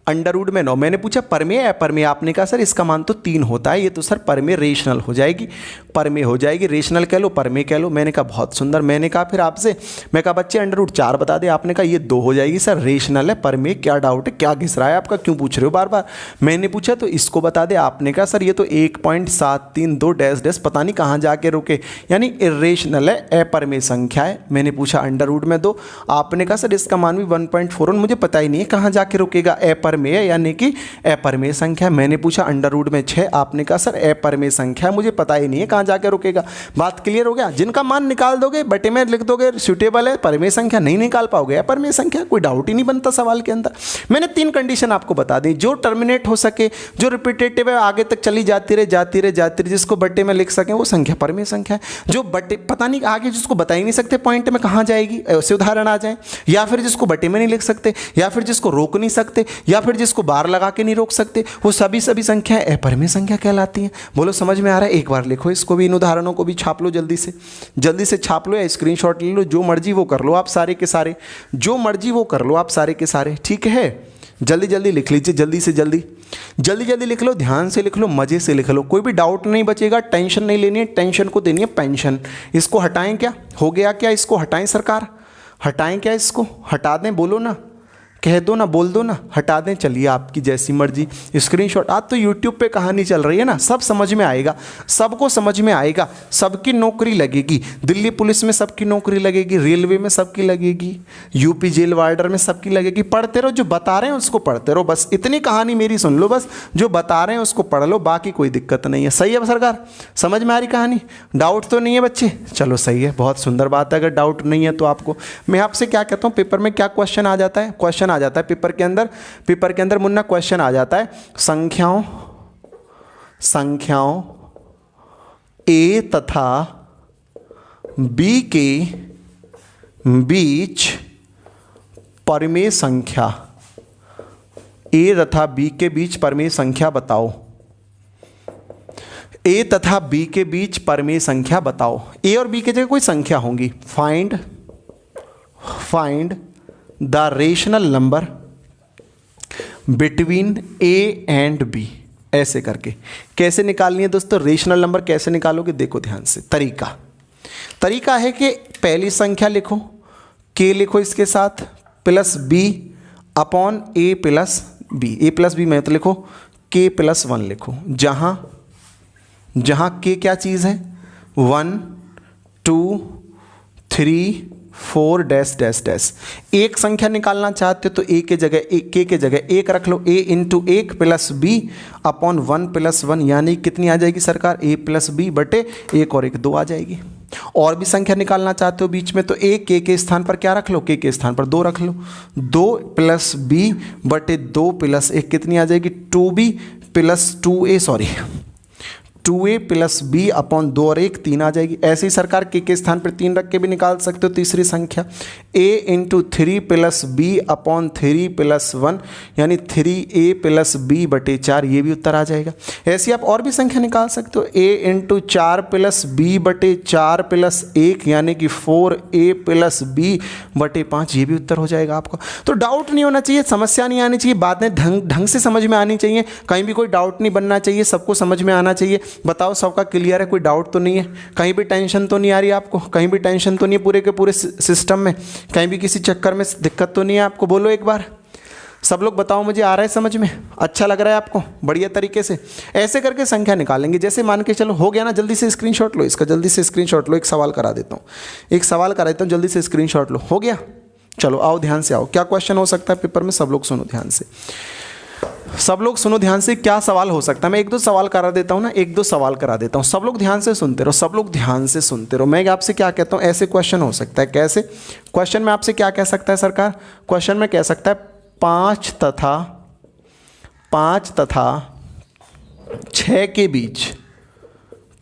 अंडरवुड में 9। मैंने पूछा परमेय अपरमेय, आपने कहा सर इसका मान तो 3 होता है, ये तो सर परमेय रेशनल हो जाएगी, परमेय हो जाएगी, रेशनल कह लो परमेय कह लो। मैंने कहा बहुत सुंदर। मैंने कहा फिर आपसे, मैं कहा बच्चे √4 बता दे, आपने कहा ये 2 हो जाएगी। सर रेशनल है, परमेय, क्या डाउट है, क्या घिस रहा है आपका, क्यों पूछ रहे हो बार बार? मैंने पूछा तो इसको बता दे, आपने कहा सर ये तो 1.732 डैश डैश पता नहीं कहाँ जाके रुके, यानी इरेशनल है, अपरमेय संख्या है। मैंने पूछा अंडरवुड में 2, आपने कहा सर इसका मान भी 1.41, मुझे पता ही नहीं है कहाँ जाके रुकेगा, अपरमेय है यानी कि अपरमेय संख्या। मैंने पूछा अंडरवुड में 6, आपने कहा सर अपरमेय संख्या मुझे पता ही नहीं है कहाँ जाके रुकेगा। बात क्लियर हो गया? जिनका मान निकाल दोगे बटे में लिख दोगे सुटेबल है, परमेय संख्या नहीं निकाल पाओगे अपरमेय संख्या, कोई डाउट ही नहीं बनता सवाल के अंदर। मैंने 3 कंडीशन आपको बता दी, जो टर्मिनेट हो सके, जो रिपीटेटिव है, आगे तक चली जाती रहे, जाती रहे, जाती रहे, जिसको बटे में लिख सकें वो संख्या परमेय संख्या है। जो बटे पता नहीं आगे जिसको बता ही नहीं सकते पॉइंट में कहाँ जाएगी, ऐसे उदाहरण आ जाए, या फिर जिसको बटे में नहीं लिख सकते, या फिर जिसको रोक नहीं सकते, या फिर जिसको बार लगा के नहीं रोक सकते, वो सभी संख्याएं अपरमेय संख्या कहलाती हैं। बोलो समझ में आ रहा है? एक बार लिखो इसको भी, इन उदाहरणों को भी छाप लो, जल्दी से छाप लो या स्क्रीनशॉट ले लो, जो मर्जी वो कर लो आप सारे के सारे, जो मर्जी वो कर लो आप सारे के सारे, ठीक है? जल्दी जल्दी लिख लीजिए, जल्दी जल्दी लिख लो, ध्यान से लिख लो, मजे से लिख लो, कोई भी डाउट नहीं बचेगा। टेंशन नहीं लेनी है, टेंशन को देनी है पेंशन। इसको हटाएं क्या? हो गया क्या? इसको हटाएं सरकार, हटाएं क्या? इसको हटा दें? बोलो ना, कह दो ना, बोल दो ना, हटा दें। चलिए आपकी जैसी मर्जी। स्क्रीनशॉट आज तो यूट्यूब पे कहानी चल रही है ना, सब समझ में आएगा, सबको समझ में आएगा, सबकी नौकरी लगेगी। दिल्ली पुलिस में सबकी नौकरी लगेगी, रेलवे में सबकी लगेगी, यूपी जेल वार्डर में सबकी लगेगी। पढ़ते रहो, जो बता रहे हैं उसको पढ़ते रहो, बस इतनी कहानी मेरी सुन लो, बस जो बता रहे हैं उसको पढ़ लो, बाकी कोई दिक्कत नहीं है। सही है सरकार? समझ में आ रही कहानी? डाउट तो नहीं है बच्चे? चलो सही है, बहुत सुंदर बात है। अगर डाउट नहीं है तो आपको मैं आपसे क्या कहता हूँ, पेपर में क्या क्वेश्चन आ जाता है? क्वेश्चन आ जाता है पेपर के अंदर मुन्ना क्वेश्चन आ जाता है, संख्याओं ए तथा बी के बीच परमेय संख्या, ए तथा बी के बीच परमेय संख्या बताओ। ए तथा बी के बीच परमेय संख्या बताओ। ए और बी के जगह कोई संख्या होंगी। Find the rational number between a and b. ऐसे करके कैसे निकालनी है दोस्तों रेशनल नंबर? कैसे निकालोगे? देखो ध्यान से। तरीका है कि पहली संख्या लिखो, के लिखो इसके साथ, प्लस बी अपॉन ए प्लस बी। ए प्लस बी में तो लिखो k प्लस 1 लिखो, जहां k क्या चीज़ है, 1 2 3 4 डैश डैश डैश। एक संख्या निकालना चाहते हो तो a के जगह k के जगह 1 रख लो, a into 1 plus b upon 1 plus 1, यानी कितनी आ जाएगी सरकार, a प्लस b बटे 1 और 1 2 आ जाएगी। और भी संख्या निकालना चाहते हो बीच में तो a k के स्थान पर क्या रख लो, k के स्थान पर 2 रख लो, 2 प्लस b बटे 2 प्लस 1 कितनी आ जाएगी, 2b plus 2a plus b upon 2 और 1 3 आ जाएगी। ऐसे ही सरकार के स्थान पर 3 रख के भी निकाल सकते हो तीसरी संख्या, a into 3 plus b upon 3 plus 1, यानी 3a प्लस b बटे 4, ये भी उत्तर आ जाएगा। ऐसे ही आप और भी संख्या निकाल सकते हो, a इंटू 4 प्लस b बटे 4 प्लस 1, यानी कि 4a प्लस b बटे 5, ये भी उत्तर हो जाएगा आपको। तो डाउट नहीं होना चाहिए, समस्या नहीं आनी चाहिए, बातें ढंग से समझ में आनी चाहिए, कहीं भी कोई डाउट नहीं बनना चाहिए, सबको समझ में आना चाहिए। बताओ सबका क्लियर है, कोई डाउट तो नहीं है, कहीं भी टेंशन तो नहीं आ रही आपको, कहीं भी टेंशन तो नहीं है पूरे के पूरे सिस्टम में, कहीं भी किसी चक्कर में दिक्कत तो नहीं है आपको, बोलो एक बार सब लोग, बताओ मुझे आ रहा है समझ में, अच्छा लग रहा है आपको, बढ़िया तरीके से। ऐसे करके संख्या निकालेंगे, जैसे मान के चलो हो गया ना, जल्दी से स्क्रीनशॉट लो इसका, जल्दी से स्क्रीनशॉट लो, एक सवाल करा देता हूँ, जल्दी से स्क्रीनशॉट लो, हो गया। चलो आओ ध्यान से आओ, क्या क्वेश्चन हो सकता है पेपर में, सब लोग सुनो ध्यान से, सब लोग सुनो ध्यान से, क्या सवाल हो सकता है। मैं एक दो सवाल करा देता हूँ ना, एक दो सवाल करा देता हूँ, सब लोग ध्यान से सुनते रहो, सब लोग ध्यान से सुनते रहो। मैं आपसे क्या कहता हूँ, ऐसे क्वेश्चन हो सकता है, कैसे क्वेश्चन में आपसे क्या कह सकता है सरकार, क्वेश्चन में कह सकता है 5 तथा 6 के बीच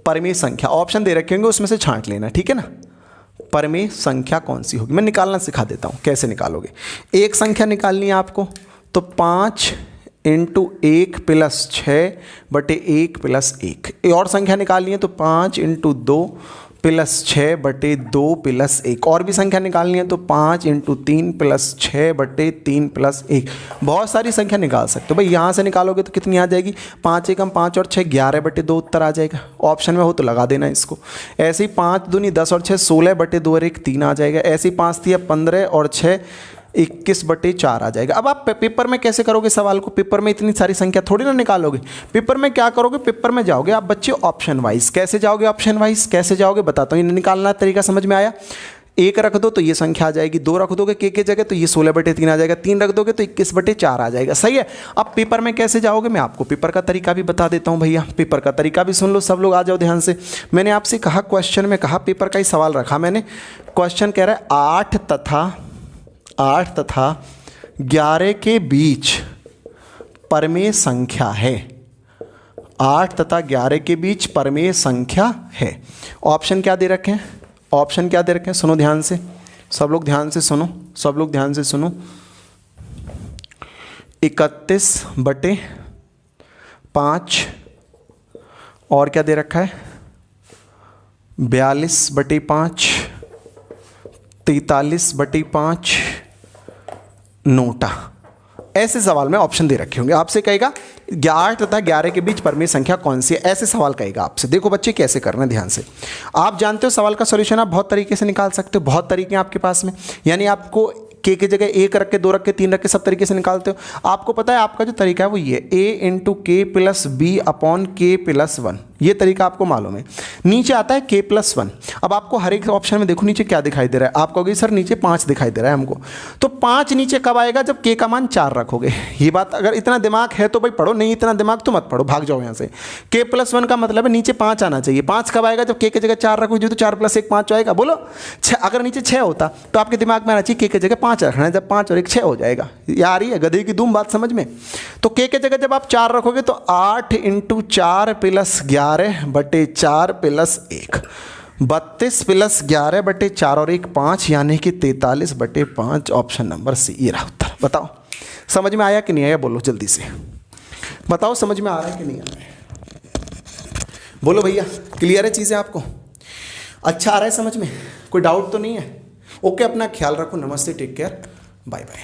परमेय संख्या, ऑप्शन दे रखे होंगे उसमें से छांट लेना, ठीक है ना। परमेय संख्या कौन सी होगी, मैं निकालना सिखा देता हूँ, कैसे निकालोगे। एक संख्या निकालनी है आपको, तो 5 इंटू 1 प्लस 6 बटे 1 प्लस 1। और संख्या निकालनी है तो 5 इंटू 2 प्लस 6 बटे 2 प्लस 1। और भी संख्या निकालनी है तो 5 इंटू 3 प्लस 6 बटे 3 प्लस 1। बहुत सारी संख्या निकाल सकते हो भाई, यहाँ से निकालोगे तो कितनी आ जाएगी, 5 एकम 5 और 6 11 बटे 2 उत्तर आ जाएगा। ऑप्शन में हो तो लगा देना इसको। ऐसे ही 5 दूनी 10 और 6 16 बटे 2 और 1 3 आ जाएगा। ऐसे ही 5 थी 15 और 6 21 बटे 4 आ जाएगा। अब आप पेपर में कैसे करोगे सवाल को, पेपर में इतनी सारी संख्या थोड़ी ना निकालोगे। पेपर में क्या करोगे, पेपर में जाओगे आप बच्चे ऑप्शन वाइज। कैसे जाओगे ऑप्शन वाइज, कैसे जाओगे बताता हूँ, निकालना तरीका समझ में आया। 1 रख दो तो ये संख्या आ जाएगी, 2 रख दोगे के जगह तो ये 16 बटे 3 आ जाएगा, 3 रख दोगे तो 21 बटे 4 आ जाएगा। सही है। अब पेपर में कैसे जाओगे, मैं आपको पेपर का तरीका भी बता देता हूँ भैया। पेपर का तरीका भी सुन लो सब लोग, आ जाओ ध्यान से। मैंने आपसे कहा क्वेश्चन में कहा, पेपर का ही सवाल रखा मैंने। क्वेश्चन कह रहा है 8 तथा 11 के बीच परमेय संख्या है। 8 तथा 11 के बीच परमेय संख्या है। ऑप्शन क्या दे रखे हैं, ऑप्शन क्या दे रखे हैं, सुनो ध्यान से, सब लोग ध्यान से सुनो, सब लोग ध्यान से सुनो। 31 बटे 5 और क्या दे रखा है, 42 बटे 5, 43 बटे 5, नोटा। ऐसे सवाल में ऑप्शन दे रखे होंगे। आपसे कहेगा 8 तथा 11 के बीच परमेय संख्या कौन सी है, ऐसे सवाल कहेगा आपसे। देखो बच्चे कैसे करना है ध्यान से। आप जानते हो सवाल का सॉल्यूशन आप बहुत तरीके से निकाल सकते हो, बहुत तरीके हैं आपके पास में। यानी आपको के जगह 1 रख के 2 रख के 3 रख के सब तरीके से निकालते हो। आपको पता है आपका जो तरीका है वो ये a इंटू के प्लस बी अपॉन के प्लस 1, ये तरीका आपको मालूम है। नीचे आता है k प्लस 1। अब आपको हर एक ऑप्शन में देखो नीचे क्या दिखाई दे रहा है, आप कहोगे सर नीचे 5 दिखाई दे रहा है हमको। तो 5 नीचे कब आएगा, जब k का मान 4 रखोगे। ये बात अगर इतना दिमाग है तो भाई पढ़ो, नहीं इतना दिमाग तो मत पढ़ो, भाग जाओ यहाँ से। k प्लस 1 का मतलब है नीचे 5 आना चाहिए। 5 कब आएगा, जब k की जगह 4 रखोगे, तो 4 प्लस 1 5 आएगा। बोलो 6। अगर नीचे 6 होता तो आपके दिमाग में आना चाहिए k की जगह 5 रखना है, जब 5 और 1 6 हो जाएगा। ये आ रही है गधे की धूम बात समझ में। तो k की जगह जब आप 4 रखोगे तो 8 इंटू 4 प्लस 11 बटे 4 प्लस 1, 32 प्लस 11 बटे 4 और 1 5, यानी कि 43 बटे 5। ऑप्शन नंबर सी, ये रहा उत्तर। बताओ समझ में आया कि नहीं आया, बोलो जल्दी से बताओ, समझ में आ रहा है कि नहीं आ रहा है, बोलो भैया। क्लियर है चीज़ें आपको, अच्छा आ रहा है समझ में, कोई डाउट तो नहीं है। ओके, अपना ख्याल रखो, नमस्ते, टेक केयर, बाय बाय।